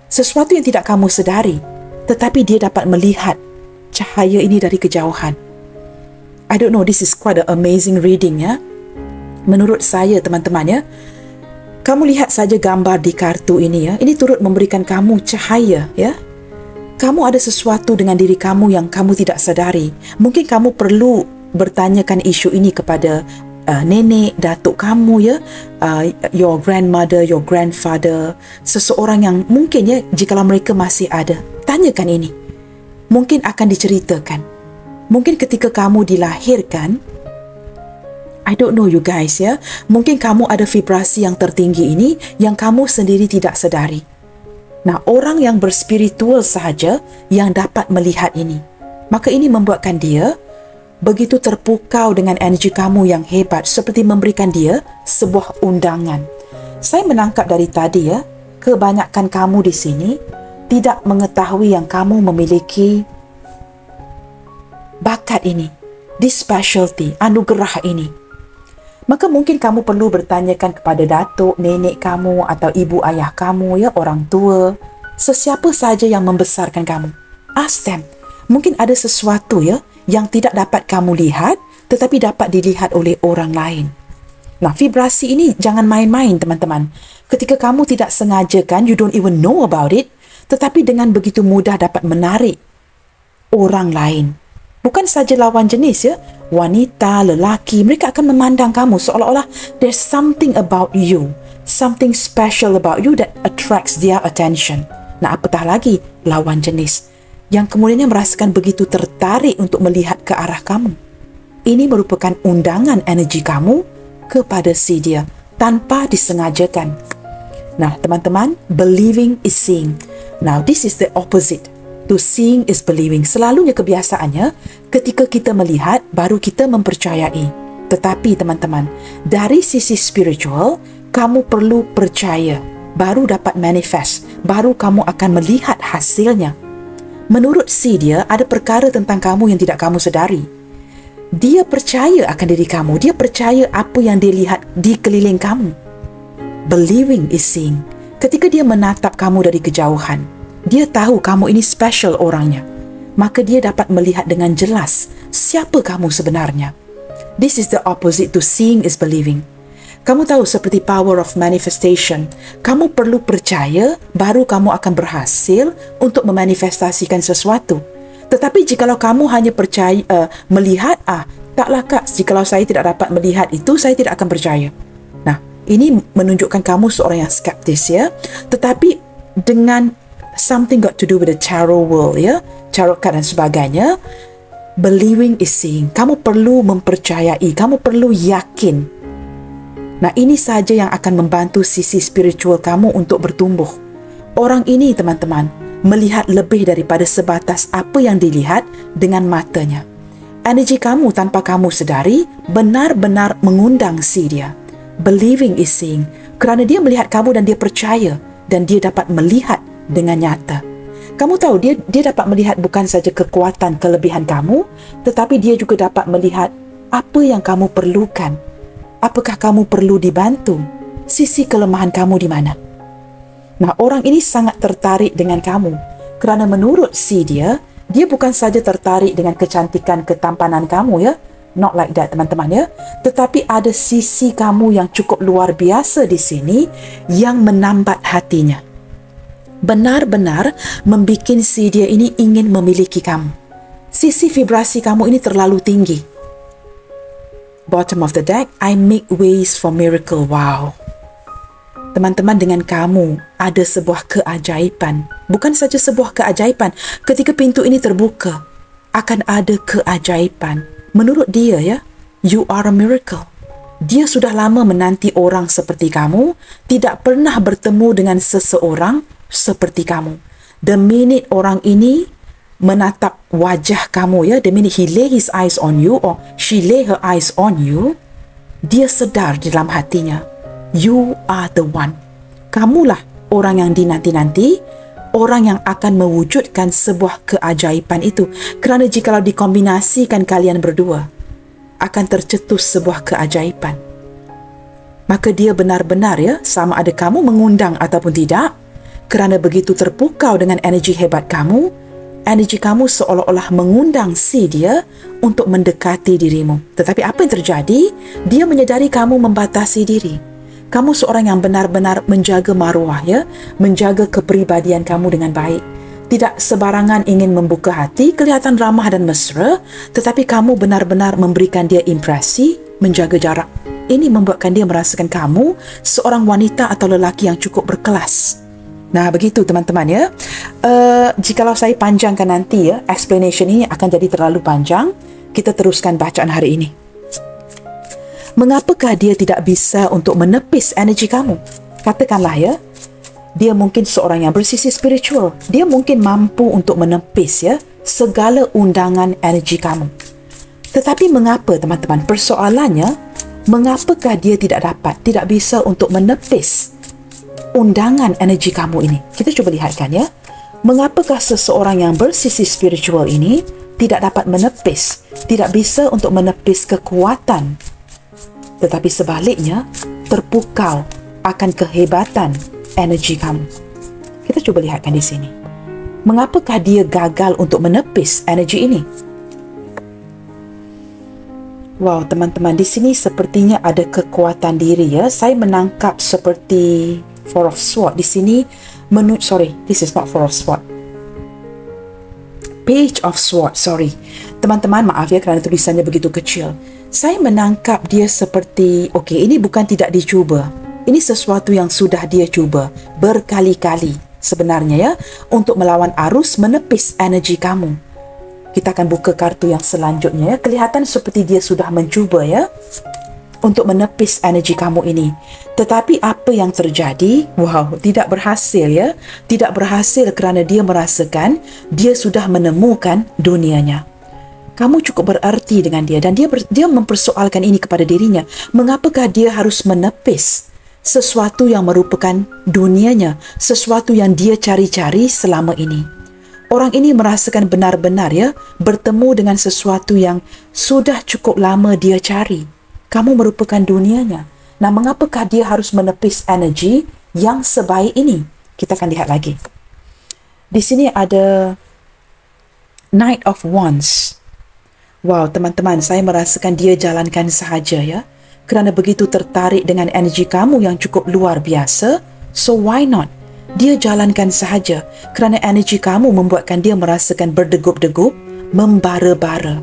Sesuatu yang tidak kamu sedari, tetapi dia dapat melihat cahaya ini dari kejauhan. I don't know, this is quite an amazing reading ya. Menurut saya teman-teman ya, kamu lihat saja gambar di kartu ini ya, ini turut memberikan kamu cahaya ya. Kamu ada sesuatu dengan diri kamu yang kamu tidak sadari. Mungkin kamu perlu bertanyakan isu ini kepada nenek, datuk kamu ya, your grandmother, your grandfather, seseorang yang mungkin ya, jikalau mereka masih ada, tanyakan ini. Mungkin akan diceritakan. Mungkin ketika kamu dilahirkan, I don't know you guys ya, mungkin kamu ada vibrasi yang tertinggi ini yang kamu sendiri tidak sedari. Nah, orang yang berspiritual sahaja yang dapat melihat ini. Maka ini membuatkan dia begitu terpukau dengan energi kamu yang hebat, seperti memberikan dia sebuah undangan. Saya menangkap dari tadi ya, kebanyakan kamu di sini tidak mengetahui yang kamu memiliki bakat ini, this specialty, anugerah ini. Maka mungkin kamu perlu bertanyakan kepada datuk, nenek kamu atau ibu ayah kamu ya, orang tua, sesiapa saja yang membesarkan kamu. Ask them. Mungkin ada sesuatu ya yang tidak dapat kamu lihat, tetapi dapat dilihat oleh orang lain. Nah, vibrasi ini jangan main-main teman-teman. Ketika kamu tidak sengajakan, you don't even know about it, tetapi dengan begitu mudah dapat menarik orang lain. Bukan saja lawan jenis ya, wanita, lelaki, mereka akan memandang kamu seolah-olah there's something about you, something special about you that attracts their attention. Nah, apatah lagi lawan jenis yang kemudiannya merasakan begitu tertarik untuk melihat ke arah kamu. Ini merupakan undangan energi kamu kepada si dia tanpa disengajakan. Nah, teman-teman, believing is seeing. Now, this is the opposite. To seeing is believing. Selalunya kebiasaannya, ketika kita melihat, baru kita mempercayai. Tetapi, teman-teman, dari sisi spiritual, kamu perlu percaya. Baru dapat manifest. Baru kamu akan melihat hasilnya. Menurut si dia, ada perkara tentang kamu yang tidak kamu sedari. Dia percaya akan diri kamu. Dia percaya apa yang dia lihat di keliling kamu. Believing is seeing. Ketika dia menatap kamu dari kejauhan, dia tahu kamu ini special orangnya. Maka dia dapat melihat dengan jelas siapa kamu sebenarnya. This is the opposite to seeing is believing. Kamu tahu seperti power of manifestation. Kamu perlu percaya baru kamu akan berhasil untuk memanifestasikan sesuatu. Tetapi jikalau kamu hanya percaya melihat, taklah kak, jikalau saya tidak dapat melihat itu, saya tidak akan percaya. Nah, ini menunjukkan kamu seorang yang skeptis ya. Tetapi dengan something got to do with the tarot world ya, tarot card dan sebagainya, believing is seeing. Kamu perlu mempercayai, kamu perlu yakin. Nah, ini saja yang akan membantu sisi spiritual kamu untuk bertumbuh. Orang ini, teman-teman, melihat lebih daripada sebatas apa yang dilihat dengan matanya. Energi kamu tanpa kamu sedari benar-benar mengundang si dia. Believing is seeing. Kerana dia melihat kamu dan dia percaya dan dia dapat melihat dengan nyata. Kamu tahu dia dapat melihat bukan saja kekuatan, kelebihan kamu, tetapi dia juga dapat melihat apa yang kamu perlukan. Apakah kamu perlu dibantu? Sisi kelemahan kamu di mana? Nah, orang ini sangat tertarik dengan kamu. Kerana menurut si dia bukan saja tertarik dengan kecantikan, ketampanan kamu ya. Not like that, teman-teman ya. Tetapi ada sisi kamu yang cukup luar biasa di sini yang menambat hatinya. Benar-benar membikin si dia ini ingin memiliki kamu. Sisi vibrasi kamu ini terlalu tinggi. Bottom of the deck, I make ways for miracle. Wow. Teman-teman, dengan kamu ada sebuah keajaiban. Bukan saja sebuah keajaiban. Ketika pintu ini terbuka, akan ada keajaiban. Menurut dia ya, you are a miracle. Dia sudah lama menanti orang seperti kamu, tidak pernah bertemu dengan seseorang seperti kamu. The minute orang ini menatap wajah kamu ya, the minute he lay his eyes on you or she lay her eyes on you, dia sedar di dalam hatinya, you are the one. Kamulah orang yang dinanti-nanti, orang yang akan mewujudkan sebuah keajaiban itu. Kerana jikalau dikombinasikan kalian berdua, akan tercetus sebuah keajaiban. Maka dia benar-benar ya, sama ada kamu mengundang ataupun tidak, kerana begitu terpukau dengan energi hebat kamu, energi kamu seolah-olah mengundang si dia untuk mendekati dirimu. Tetapi apa yang terjadi? Dia menyadari kamu membatasi diri. Kamu seorang yang benar-benar menjaga maruah ya, menjaga kepribadian kamu dengan baik. Tidak sebarangan ingin membuka hati, kelihatan ramah dan mesra, tetapi kamu benar-benar memberikan dia impresi, menjaga jarak. Ini membuatkan dia merasakan kamu seorang wanita atau lelaki yang cukup berkelas. Nah, begitu teman-teman ya. Jikalau saya panjangkan nanti ya, explanation ini akan jadi terlalu panjang. Kita teruskan bacaan hari ini. Mengapakah dia tidak bisa untuk menepis energi kamu? Katakanlah ya, dia mungkin seorang yang bersisi spiritual. Dia mungkin mampu untuk menepis ya segala undangan energi kamu. Tetapi mengapa teman-teman? Persoalannya, mengapakah dia tidak bisa untuk menepis undangan energi kamu ini? Kita cuba lihatkan ya. Mengapakah seseorang yang bersisi spiritual ini tidak dapat menepis, tidak bisa untuk menepis kekuatan, tetapi sebaliknya terpukau akan kehebatan energi kamu? Kita cuba lihatkan di sini. Mengapakah dia gagal untuk menepis energi ini? Wow, teman-teman, di sini sepertinya ada kekuatan diri ya. Saya menangkap seperti Four of Swords. Di sini, this is not Four of Swords. Page of Swords, sorry. Teman-teman, maaf ya kerana tulisannya begitu kecil. Saya menangkap dia seperti, ini bukan tidak dicuba. Ini sesuatu yang sudah dia cuba berkali-kali sebenarnya ya, untuk melawan arus, menepis energi kamu. Kita akan buka kartu yang selanjutnya ya. Kelihatan seperti dia sudah mencuba ya, untuk menepis energi kamu ini. Tetapi apa yang terjadi? Tidak berhasil ya. Tidak berhasil kerana dia merasakan dia sudah menemukan dunianya. Kamu cukup bererti dengan dia dan dia mempersoalkan ini kepada dirinya. Mengapakah dia harus menepis sesuatu yang merupakan dunianya, sesuatu yang dia cari-cari selama ini? Orang ini merasakan benar-benar ya, bertemu dengan sesuatu yang sudah cukup lama dia cari. Kamu merupakan dunianya. Nah, mengapakah dia harus menepis energi yang sebaik ini? Kita akan lihat lagi. Di sini ada Knight of Wands. Wow, teman-teman, saya merasakan dia jalankan sahaja ya. Kerana begitu tertarik dengan energi kamu yang cukup luar biasa, so why not? Dia jalankan sahaja kerana energi kamu membuatkan dia merasakan berdegup-degup, membara-bara.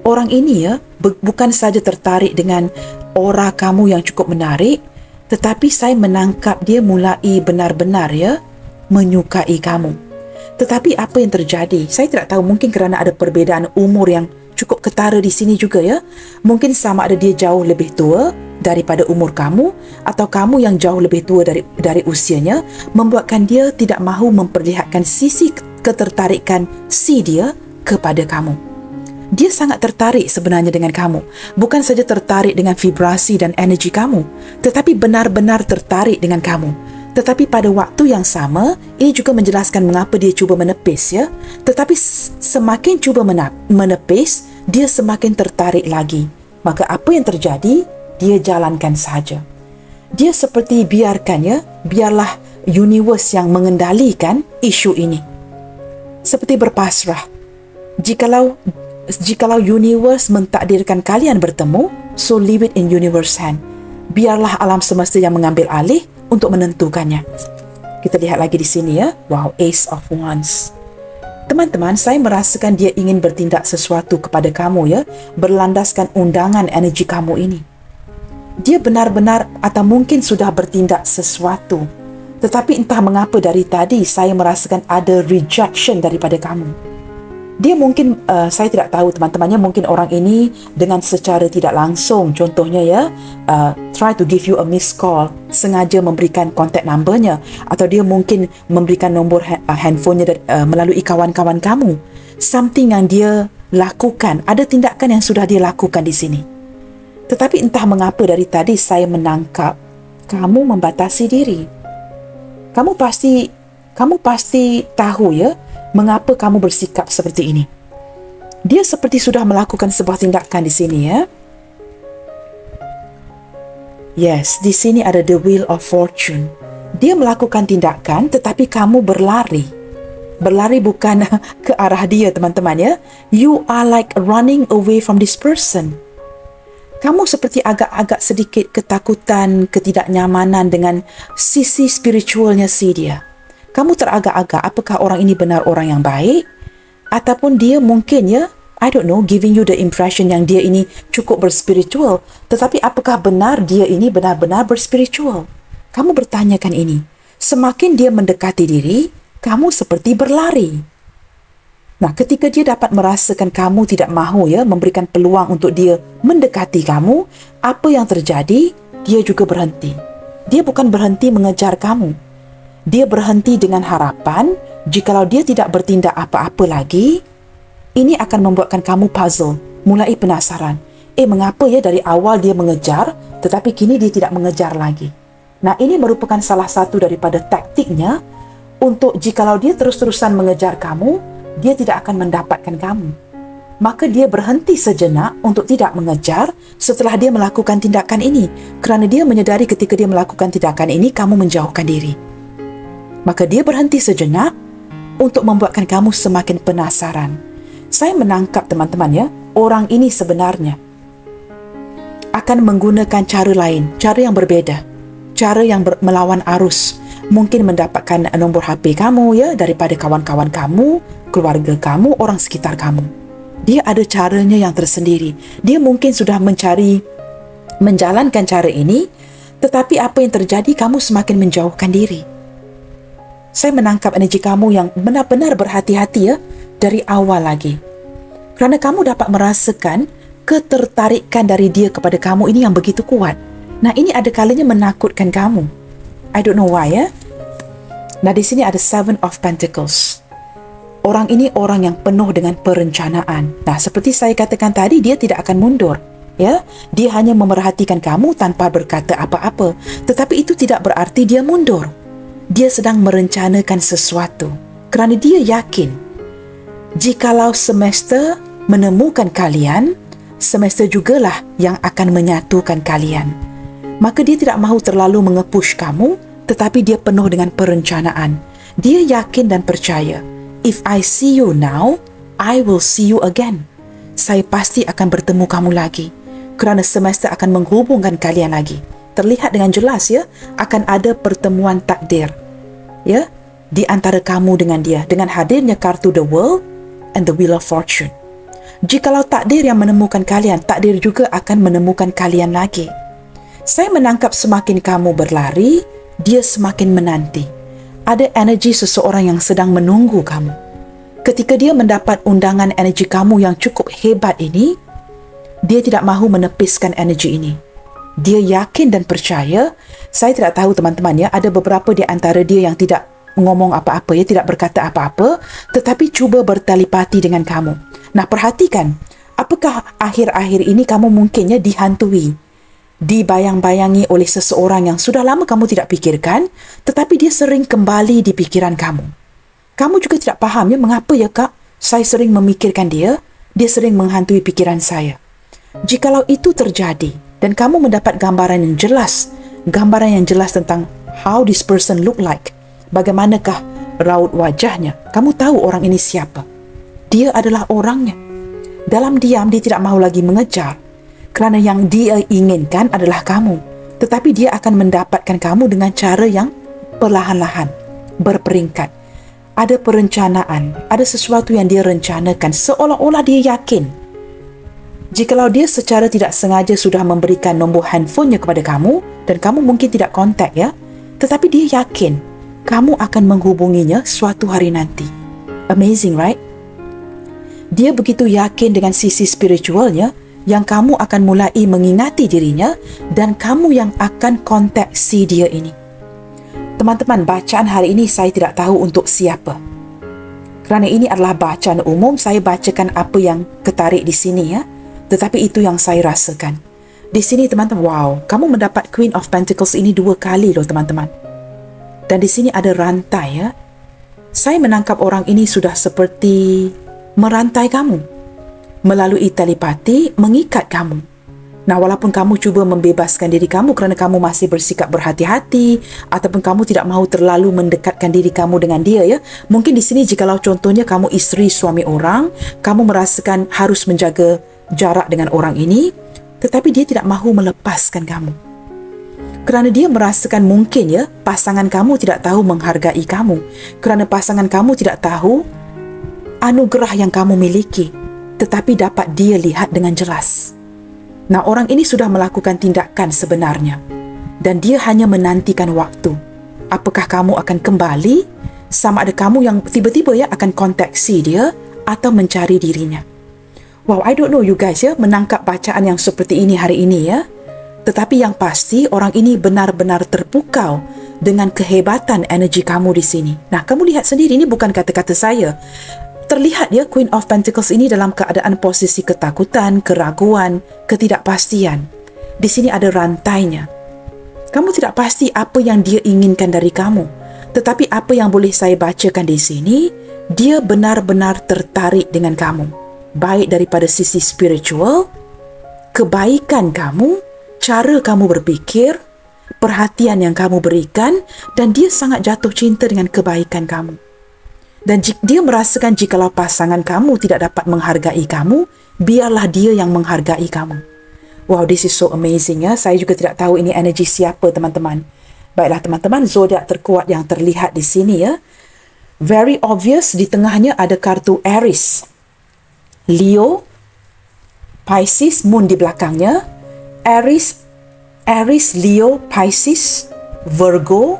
Orang ini ya, bukan saja tertarik dengan aura kamu yang cukup menarik, tetapi saya menangkap dia mulai benar-benar ya, menyukai kamu. Tetapi apa yang terjadi? Saya tidak tahu, mungkin kerana ada perbezaan umur yang cukup ketara di sini juga ya. Mungkin sama ada dia jauh lebih tua daripada umur kamu, atau kamu yang jauh lebih tua dari usianya, membuatkan dia tidak mahu memperlihatkan sisi ketertarikan dia kepada kamu. Dia sangat tertarik sebenarnya dengan kamu. Bukan saja tertarik dengan vibrasi dan energi kamu, tetapi benar-benar tertarik dengan kamu. Tetapi pada waktu yang sama, ini juga menjelaskan mengapa dia cuba menepis ya. Tetapi semakin cuba menepis, dia semakin tertarik lagi. Maka apa yang terjadi? Dia jalankan sahaja. Dia seperti biarlah universe yang mengendalikan isu ini. Seperti berpasrah. Jikalau universe mentakdirkan kalian bertemu, so leave it in universe hand. Biarlah alam semesta yang mengambil alih untuk menentukannya. Kita lihat lagi di sini ya. Wow, Ace of Wands. Teman-teman, saya merasakan dia ingin bertindak sesuatu kepada kamu ya, berlandaskan undangan energi kamu ini. Dia benar-benar atau mungkin sudah bertindak sesuatu. Tetapi entah mengapa dari tadi saya merasakan ada rejection daripada kamu. Dia mungkin, saya tidak tahu teman-temannya, mungkin orang ini dengan secara tidak langsung, contohnya ya, try to give you a missed call, sengaja memberikan contact numbernya, atau dia mungkin memberikan nombor handphonenya melalui kawan-kawan kamu. Something yang dia lakukan, ada tindakan yang sudah dia lakukan di sini. Tetapi entah mengapa dari tadi saya menangkap kamu membatasi diri. Kamu pasti tahu ya, mengapa kamu bersikap seperti ini. Dia seperti sudah melakukan sebuah tindakan di sini ya. Yes, di sini ada the Wheel of Fortune. Dia melakukan tindakan tetapi kamu berlari. Berlari bukan ke arah dia, teman-teman ya. You are like running away from this person. Kamu seperti agak-agak sedikit ketakutan, ketidaknyamanan dengan sisi spiritualnya dia. Kamu teragak-agak apakah orang ini benar orang yang baik, ataupun dia mungkin ya, I don't know, giving you the impression yang dia ini cukup berspiritual, tetapi apakah benar dia ini benar-benar berspiritual? Kamu bertanyakan ini. Semakin dia mendekati diri, kamu seperti berlari. Nah, ketika dia dapat merasakan kamu tidak mahu ya memberikan peluang untuk dia mendekati kamu, apa yang terjadi? Dia juga berhenti. Dia bukan berhenti mengejar kamu. Dia berhenti dengan harapan, jikalau dia tidak bertindak apa-apa lagi, ini akan membuatkan kamu puzzle, mulai penasaran. Mengapa ya dari awal dia mengejar, tetapi kini dia tidak mengejar lagi? Nah, ini merupakan salah satu daripada taktiknya untuk jikalau dia terus-terusan mengejar kamu, dia tidak akan mendapatkan kamu. Maka dia berhenti sejenak untuk tidak mengejar setelah dia melakukan tindakan ini. Kerana dia menyedari ketika dia melakukan tindakan ini, kamu menjauhkan diri. Maka dia berhenti sejenak untuk membuatkan kamu semakin penasaran. Saya menangkap teman-teman ya, orang ini sebenarnya akan menggunakan cara lain, cara yang berbeza, cara yang melawan arus. mungkin mendapatkan nombor HP kamu ya daripada kawan-kawan kamu, keluarga kamu, orang sekitar kamu. Dia ada caranya yang tersendiri. Dia mungkin sudah menjalankan cara ini, tetapi apa yang terjadi, kamu semakin menjauhkan diri. Saya menangkap energi kamu yang benar-benar berhati-hati ya dari awal lagi. Kerana kamu dapat merasakan ketertarikan dari dia kepada kamu ini yang begitu kuat. Nah, ini ada kalanya menakutkan kamu. I don't know why ya. Nah, di sini ada Seven of Pentacles. Orang ini orang yang penuh dengan perencanaan. Nah, seperti saya katakan tadi, dia tidak akan mundur. Ya, dia hanya memerhatikan kamu tanpa berkata apa-apa. Tetapi itu tidak berarti dia mundur. Dia sedang merencanakan sesuatu. Kerana dia yakin, jikalau semesta menemukan kalian, semesta jugalah yang akan menyatukan kalian. Maka dia tidak mahu terlalu mengepush kamu, tetapi dia penuh dengan perencanaan. Dia yakin dan percaya, if I see you now, I will see you again. Saya pasti akan bertemu kamu lagi. Kerana semesta akan menghubungkan kalian lagi. Terlihat dengan jelas ya, akan ada pertemuan takdir. Ya, di antara kamu dengan dia, dengan hadirnya kartu The World and the Wheel of Fortune. Jikalau takdir yang menemukan kalian, takdir juga akan menemukan kalian lagi. Saya menangkap semakin kamu berlari, dia semakin menanti. Ada energi seseorang yang sedang menunggu kamu. Ketika dia mendapat undangan energi kamu yang cukup hebat ini, dia tidak mahu menepiskan energi ini. Dia yakin dan percaya. Saya tidak tahu teman-teman ya, ada beberapa di antara dia yang tidak ngomong apa-apa ya, tidak berkata apa-apa, tetapi cuba bertelepati dengan kamu. Nah, perhatikan, apakah akhir-akhir ini kamu mungkinnya dihantui, dibayang-bayangi oleh seseorang yang sudah lama kamu tidak pikirkan, tetapi dia sering kembali di pikiran kamu. Kamu juga tidak faham ya, mengapa ya kak, saya sering memikirkan dia sering menghantui pikiran saya. Jikalau itu terjadi, dan kamu mendapat gambaran yang jelas tentang how this person look like, bagaimanakah raut wajahnya, kamu tahu orang ini siapa. Dia adalah orangnya. Dalam diam, dia tidak mahu lagi mengejar. Kerana yang dia inginkan adalah kamu. Tetapi dia akan mendapatkan kamu dengan cara yang perlahan-lahan, berperingkat. Ada perencanaan, ada sesuatu yang dia rencanakan, seolah-olah dia yakin. Jikalau dia secara tidak sengaja sudah memberikan nombor handphonenya kepada kamu, dan kamu mungkin tidak kontak ya, tetapi dia yakin kamu akan menghubunginya suatu hari nanti. Amazing, right? Dia begitu yakin dengan sisi spiritualnya yang kamu akan mulai mengingati dirinya dan kamu yang akan kontak si dia ini. Teman-teman, bacaan hari ini saya tidak tahu untuk siapa. Kerana ini adalah bacaan umum, saya bacakan apa yang ketarik di sini ya. Tetapi itu yang saya rasakan. Di sini teman-teman, wow, kamu mendapat Queen of Pentacles ini 2 kali loh teman-teman. Dan di sini ada rantai ya. Saya menangkap orang ini sudah seperti merantai kamu, melalui telepati, mengikat kamu. Nah, walaupun kamu cuba membebaskan diri kamu kerana kamu masih bersikap berhati-hati, ataupun kamu tidak mahu terlalu mendekatkan diri kamu dengan dia ya. Mungkin di sini jikalau contohnya kamu isteri suami orang, kamu merasakan harus menjaga jarak dengan orang ini, tetapi dia tidak mahu melepaskan kamu. Kerana dia merasakan mungkin ya, pasangan kamu tidak tahu menghargai kamu. Kerana pasangan kamu tidak tahu anugerah yang kamu miliki, tetapi dapat dia lihat dengan jelas. Nah, orang ini sudah melakukan tindakan sebenarnya dan dia hanya menantikan waktu. Apakah kamu akan kembali, sama ada kamu yang tiba-tiba ya akan kontaksi dia atau mencari dirinya. Wow, I don't know you guys ya, menangkap bacaan yang seperti ini hari ini ya. Tetapi yang pasti orang ini benar-benar terpukau dengan kehebatan energi kamu di sini. Nah, kamu lihat sendiri, ini bukan kata-kata saya. Terlihat ya, Queen of Pentacles ini dalam keadaan posisi ketakutan, keraguan, ketidakpastian. Di sini ada rantainya. Kamu tidak pasti apa yang dia inginkan dari kamu. Tetapi apa yang boleh saya bacakan di sini, dia benar-benar tertarik dengan kamu. Baik daripada sisi spiritual, kebaikan kamu, cara kamu berpikir, perhatian yang kamu berikan, dan dia sangat jatuh cinta dengan kebaikan kamu. Dan dia merasakan jikalau pasangan kamu tidak dapat menghargai kamu, biarlah dia yang menghargai kamu. Wow, this is so amazing ya. Saya juga tidak tahu ini energi siapa teman-teman. Baiklah teman-teman, zodiak terkuat yang terlihat di sini ya. Very obvious, di tengahnya ada kartu Aries, Leo, Pisces, Moon di belakangnya. Aries, Leo, Pisces, Virgo,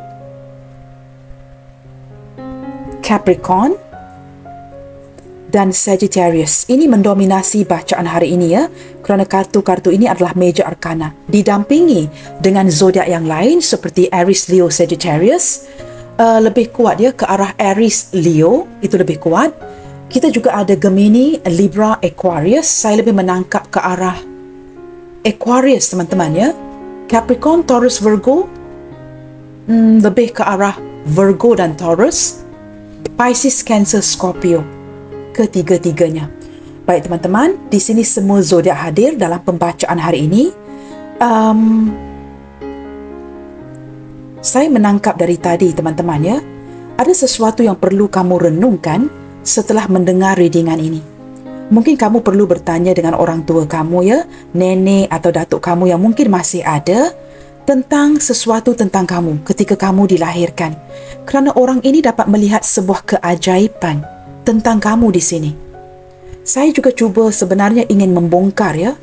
Capricorn, dan Sagittarius. Ini mendominasi bacaan hari ini ya, kerana kartu-kartu ini adalah major arcana. Didampingi dengan zodiak yang lain seperti Aries, Leo, Sagittarius. Lebih kuat ya ke arah Aries, Leo, itu lebih kuat. Kita juga ada Gemini, Libra, Aquarius. Saya lebih menangkap ke arah Aquarius teman-teman ya. Capricorn, Taurus, Virgo, lebih ke arah Virgo dan Taurus. Pisces, Cancer, Scorpio, ketiga-tiganya. Baik teman-teman, di sini semua zodiak hadir dalam pembacaan hari ini. Saya menangkap dari tadi teman-teman ya, ada sesuatu yang perlu kamu renungkan setelah mendengar readingan ini. Mungkin kamu perlu bertanya dengan orang tua kamu ya, nenek atau datuk kamu yang mungkin masih ada, tentang sesuatu tentang kamu ketika kamu dilahirkan. Kerana orang ini dapat melihat sebuah keajaiban tentang kamu di sini. Saya juga cuba sebenarnya ingin membongkar ya,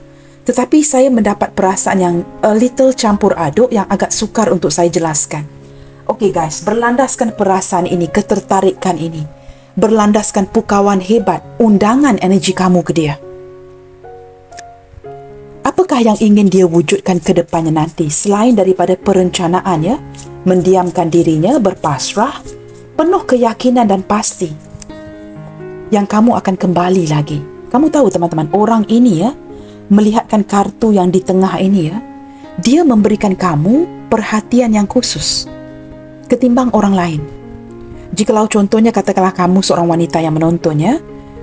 tetapi saya mendapat perasaan yang a little campur aduk yang agak sukar untuk saya jelaskan. Okey guys, berlandaskan perasaan ini, ketertarikan ini, berlandaskan pukawan hebat, undangan energi kamu ke dia. Apakah yang ingin dia wujudkan ke depannya nanti selain daripada perencanaan ya, mendiamkan dirinya, berpasrah, penuh keyakinan dan pasti yang kamu akan kembali lagi. Kamu tahu teman-teman, orang ini ya, melihatkan kartu yang di tengah ini ya, dia memberikan kamu perhatian yang khusus ketimbang orang lain. Jikalau contohnya katakanlah kamu seorang wanita yang menontonnya,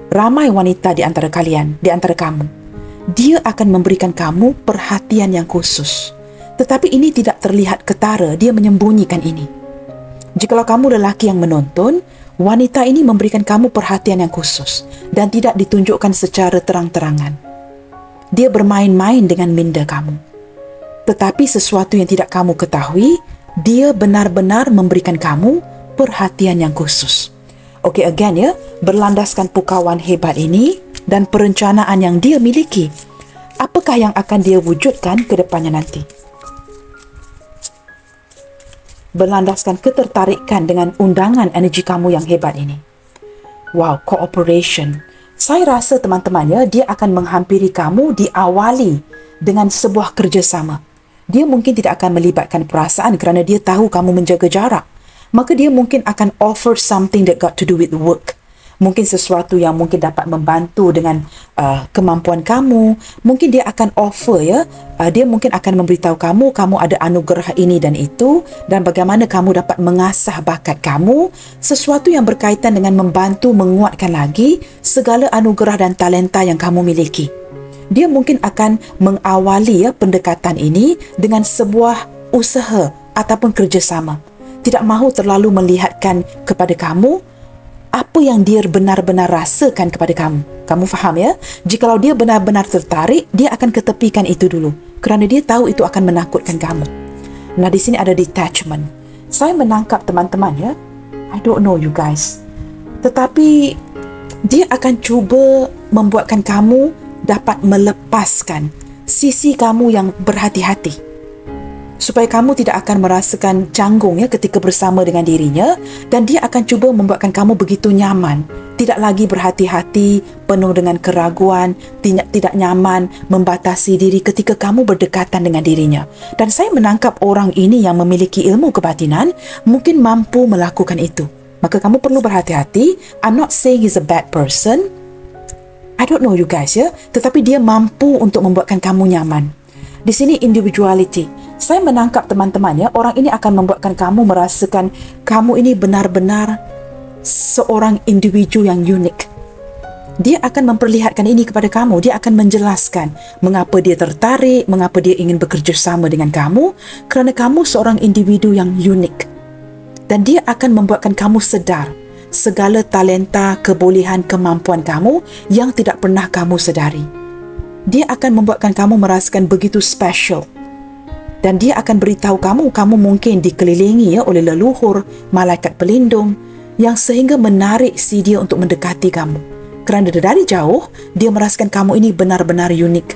ramai wanita di antara kalian, di antara kamu, dia akan memberikan kamu perhatian yang khusus. Tetapi ini tidak terlihat ketara, dia menyembunyikan ini. Jikalau kamu lelaki yang menonton, wanita ini memberikan kamu perhatian yang khusus dan tidak ditunjukkan secara terang-terangan. Dia bermain-main dengan minda kamu. Tetapi sesuatu yang tidak kamu ketahui, dia benar-benar memberikan kamu perhatian yang khusus. Okey, again ya, berlandaskan pukawan hebat ini dan perencanaan yang dia miliki. Apakah yang akan dia wujudkan ke depannya nanti? Berlandaskan ketertarikan dengan undangan energi kamu yang hebat ini. Wow, cooperation. Saya rasa teman-teman ya, dia akan menghampiri kamu diawali dengan sebuah kerjasama. Dia mungkin tidak akan melibatkan perasaan kerana dia tahu kamu menjaga jarak. Maka dia mungkin akan offer something that got to do with work. Mungkin sesuatu yang mungkin dapat membantu dengan kemampuan kamu. Mungkin dia akan offer ya, dia mungkin akan memberitahu kamu, kamu ada anugerah ini dan itu, dan bagaimana kamu dapat mengasah bakat kamu, sesuatu yang berkaitan dengan membantu menguatkan lagi segala anugerah dan talenta yang kamu miliki. Dia mungkin akan mengawali ya pendekatan ini dengan sebuah usaha ataupun kerjasama. Tidak mahu terlalu melihatkan kepada kamu apa yang dia benar-benar rasakan kepada kamu. Kamu faham ya? Jikalau dia benar-benar tertarik, dia akan ketepikan itu dulu kerana dia tahu itu akan menakutkan kamu. Nah, di sini ada detachment. Saya menangkap teman-teman ya, I don't know you guys, tetapi dia akan cuba membuatkan kamu dapat melepaskan sisi kamu yang berhati-hati, supaya kamu tidak akan merasakan canggung ya ketika bersama dengan dirinya, dan dia akan cuba membuatkan kamu begitu nyaman, tidak lagi berhati-hati, penuh dengan keraguan, tidak nyaman, membatasi diri ketika kamu berdekatan dengan dirinya. Dan saya menangkap orang ini yang memiliki ilmu kebatinan mungkin mampu melakukan itu. Maka kamu perlu berhati-hati. I'm not saying he's a bad person, I don't know you guys ya, tetapi dia mampu untuk membuatkan kamu nyaman. Di sini individuality. Saya menangkap teman-teman ya, orang ini akan membuatkan kamu merasakan kamu ini benar-benar seorang individu yang unik. Dia akan memperlihatkan ini kepada kamu. Dia akan menjelaskan mengapa dia tertarik, mengapa dia ingin bekerja sama dengan kamu, kerana kamu seorang individu yang unik. Dan dia akan membuatkan kamu sedar segala talenta, kebolehan, kemampuan kamu yang tidak pernah kamu sedari. Dia akan membuatkan kamu merasakan begitu special. Dan dia akan beritahu kamu mungkin dikelilingi oleh leluhur, malaikat pelindung yang sehingga menarik si dia untuk mendekati kamu. Kerana dari jauh, dia merasakan kamu ini benar-benar unik.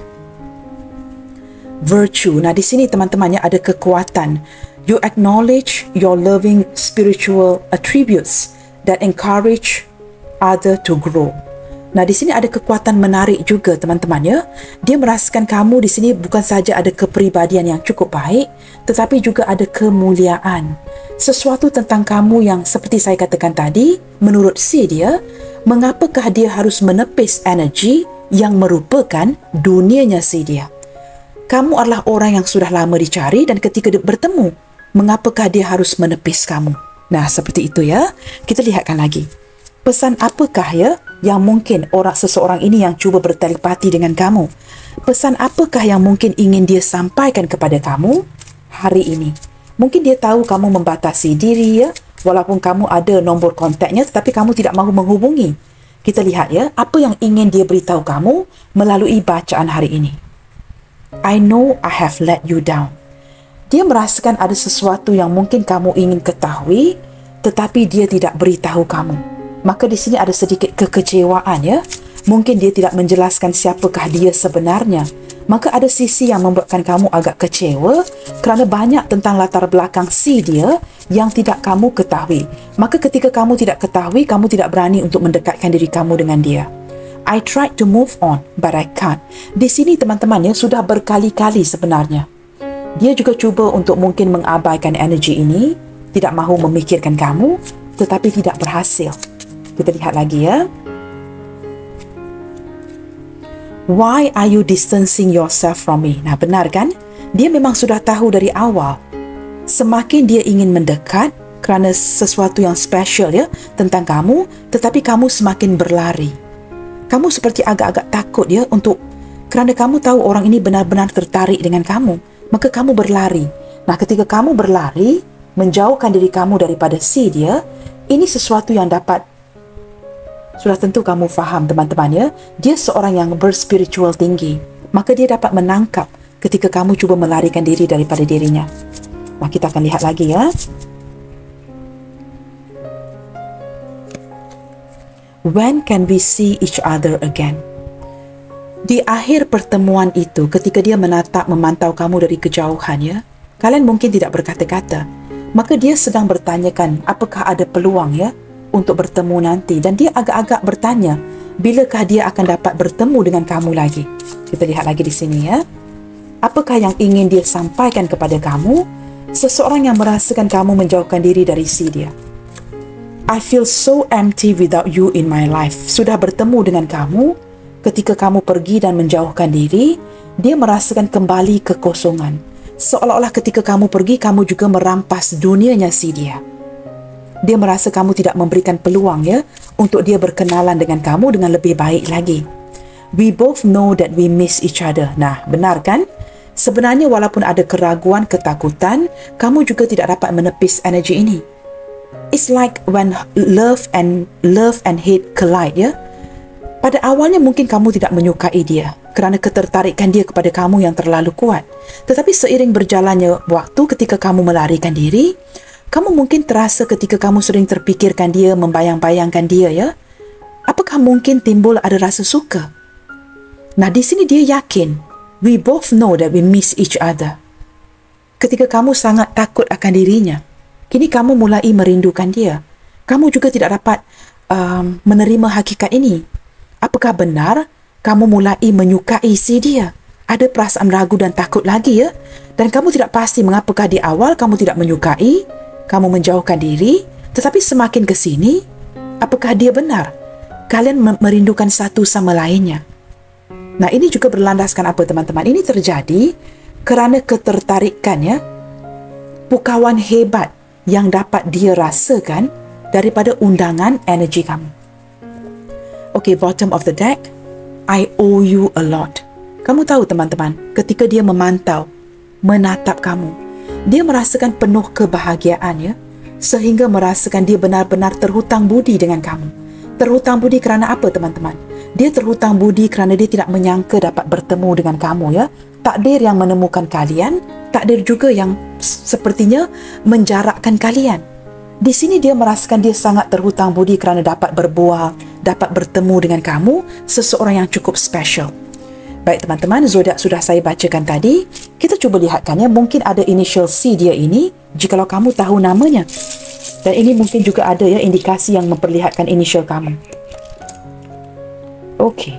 Virtue. Nah, di sini teman-temannya ada kekuatan. You acknowledge your loving spiritual attributes that encourage other to grow. Nah, di sini ada kekuatan menarik juga teman-teman ya. Dia merasakan kamu di sini bukan saja ada kepribadian yang cukup baik, tetapi juga ada kemuliaan. Sesuatu tentang kamu yang seperti saya katakan tadi, menurut si dia, mengapakah dia harus menepis energi yang merupakan dunianya si dia. Kamu adalah orang yang sudah lama dicari dan ketika dia bertemu, mengapakah dia harus menepis kamu? Nah, seperti itu ya. Kita lihatkan lagi. Pesan apakah ya yang mungkin seseorang ini yang cuba bertelepati dengan kamu? Pesan apakah yang mungkin ingin dia sampaikan kepada kamu hari ini? Mungkin dia tahu kamu membatasi diri ya, walaupun kamu ada nombor kontaknya tetapi kamu tidak mahu menghubungi. Kita lihat ya, apa yang ingin dia beritahu kamu melalui bacaan hari ini. I know I have let you down. Dia merasakan ada sesuatu yang mungkin kamu ingin ketahui tetapi dia tidak beritahu kamu. Maka di sini ada sedikit kekecewaan ya. Mungkin dia tidak menjelaskan siapakah dia sebenarnya. Maka ada sisi yang membuatkan kamu agak kecewa kerana banyak tentang latar belakang si dia yang tidak kamu ketahui. Maka ketika kamu tidak ketahui, kamu tidak berani untuk mendekatkan diri kamu dengan dia. I tried to move on, but I can't. Di sini teman-teman ya, sudah berkali-kali sebenarnya. Dia juga cuba untuk mungkin mengabaikan energi ini, tidak mahu memikirkan kamu, tetapi tidak berhasil. Kita lihat lagi ya. Why are you distancing yourself from me? Nah, benar kan? Dia memang sudah tahu dari awal. Semakin dia ingin mendekat kerana sesuatu yang special ya tentang kamu, tetapi kamu semakin berlari. Kamu seperti agak-agak takut ya kerana kamu tahu orang ini benar-benar tertarik dengan kamu, maka kamu berlari. Nah, ketika kamu berlari, menjauhkan diri kamu daripada si dia, ini sesuatu yang sudah tentu kamu faham teman-teman ya, dia seorang yang berspiritual tinggi, maka dia dapat menangkap ketika kamu cuba melarikan diri daripada dirinya. Nah, kita akan lihat lagi ya. When can we see each other again? Di akhir pertemuan itu, ketika dia memantau kamu dari kejauhan ya, kalian mungkin tidak berkata-kata, maka dia sedang bertanyakan apakah ada peluang ya untuk bertemu nanti, dan dia agak-agak bertanya bilakah dia akan dapat bertemu dengan kamu lagi. Kita lihat lagi di sini ya. Apakah yang ingin dia sampaikan kepada kamu? Seseorang yang merasakan kamu menjauhkan diri dari si dia. I feel so empty without you in my life. Sudah bertemu dengan kamu, ketika kamu pergi dan menjauhkan diri, dia merasakan kembali kekosongan. Seolah-olah ketika kamu pergi, kamu juga merampas dunianya si dia. Dia merasa kamu tidak memberikan peluang ya untuk dia berkenalan dengan kamu dengan lebih baik lagi. We both know that we miss each other. Nah, benar kan? Sebenarnya walaupun ada keraguan, ketakutan, kamu juga tidak dapat menepis energi ini. It's like when love and hate collide ya. Pada awalnya mungkin kamu tidak menyukai dia kerana ketertarikan dia kepada kamu yang terlalu kuat. Tetapi seiring berjalannya waktu, ketika kamu melarikan diri, kamu mungkin terasa ketika kamu sering terpikirkan dia, membayang-bayangkan dia ya. Apakah mungkin timbul ada rasa suka? Nah, di sini dia yakin. We both know that we miss each other. Ketika kamu sangat takut akan dirinya, kini kamu mulai merindukan dia. Kamu juga tidak dapat menerima hakikat ini. Apakah benar kamu mulai menyukai si dia? Ada perasaan ragu dan takut lagi ya. Dan kamu tidak pasti mengapakah di awal kamu tidak menyukai, kamu menjauhkan diri, tetapi semakin ke sini, apakah dia benar? Kalian merindukan satu sama lainnya. Nah, ini juga berlandaskan apa teman-teman? Ini terjadi kerana ketertarikan ya, pukawan hebat yang dapat dia rasakan daripada undangan energi kamu. Okay, bottom of the deck, I owe you a lot. Kamu tahu teman-teman, ketika dia memantau, menatap kamu, dia merasakan penuh kebahagiaan ya, sehingga merasakan dia benar-benar terhutang budi dengan kamu. Terhutang budi kerana apa teman-teman? Dia terhutang budi kerana dia tidak menyangka dapat bertemu dengan kamu ya. Takdir yang menemukan kalian takdir juga yang sepertinya menjarakkan kalian. Di sini dia merasakan dia sangat terhutang budi kerana dapat berbual, dapat bertemu dengan kamu, seseorang yang cukup special. Baik teman-teman, zodiak sudah saya bacakan tadi. Kita cuba lihatkan ya, mungkin ada initial C dia ini, jikalau kamu tahu namanya. Dan ini mungkin juga ada ya indikasi yang memperlihatkan initial kamu. Okey.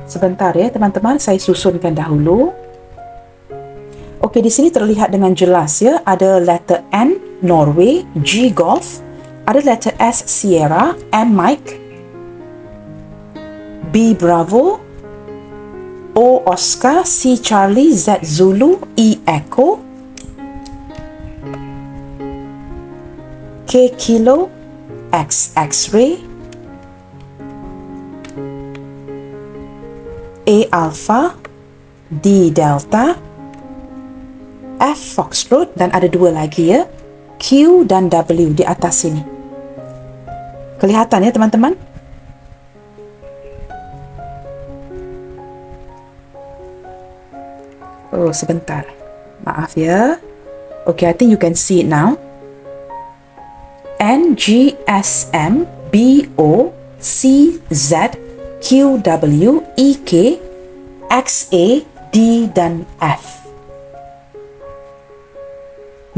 Sebentar ya teman-teman, saya susunkan dahulu. Okey, di sini terlihat dengan jelas ya, ada letter N Norway, G Golf, ada letter S Sierra, M Mike, B Bravo, O Oscar, C Charlie, Z Zulu, E Echo, K Kilo, X X-ray, A Alpha, D Delta, F Foxtrot, dan ada dua lagi ya, Q dan W di atas sini. Kelihatan ya teman-teman? Oh, sebentar. Maaf ya. Okay, I think you can see it now. N, G, S, M, B, O, C, Z, Q, W, E, K, X, A, D, dan F.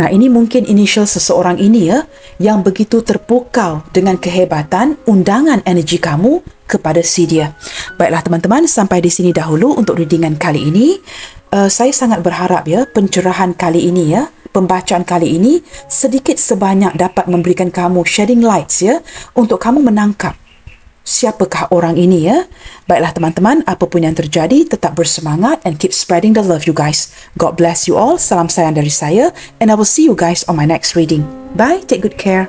Nah, ini mungkin inisial seseorang ini ya, yang begitu terpukau dengan kehebatan undangan energi kamu kepada si dia. Baiklah teman-teman, sampai di sini dahulu untuk readingan kali ini. Saya sangat berharap ya, pencerahan kali ini ya, pembacaan kali ini sedikit sebanyak dapat memberikan kamu shedding lights ya, untuk kamu menangkap siapakah orang ini ya. Baiklah teman-teman, apapun yang terjadi, tetap bersemangat and keep spreading the love you guys. God bless you all. Salam sayang dari saya, and I will see you guys on my next reading. Bye, take good care.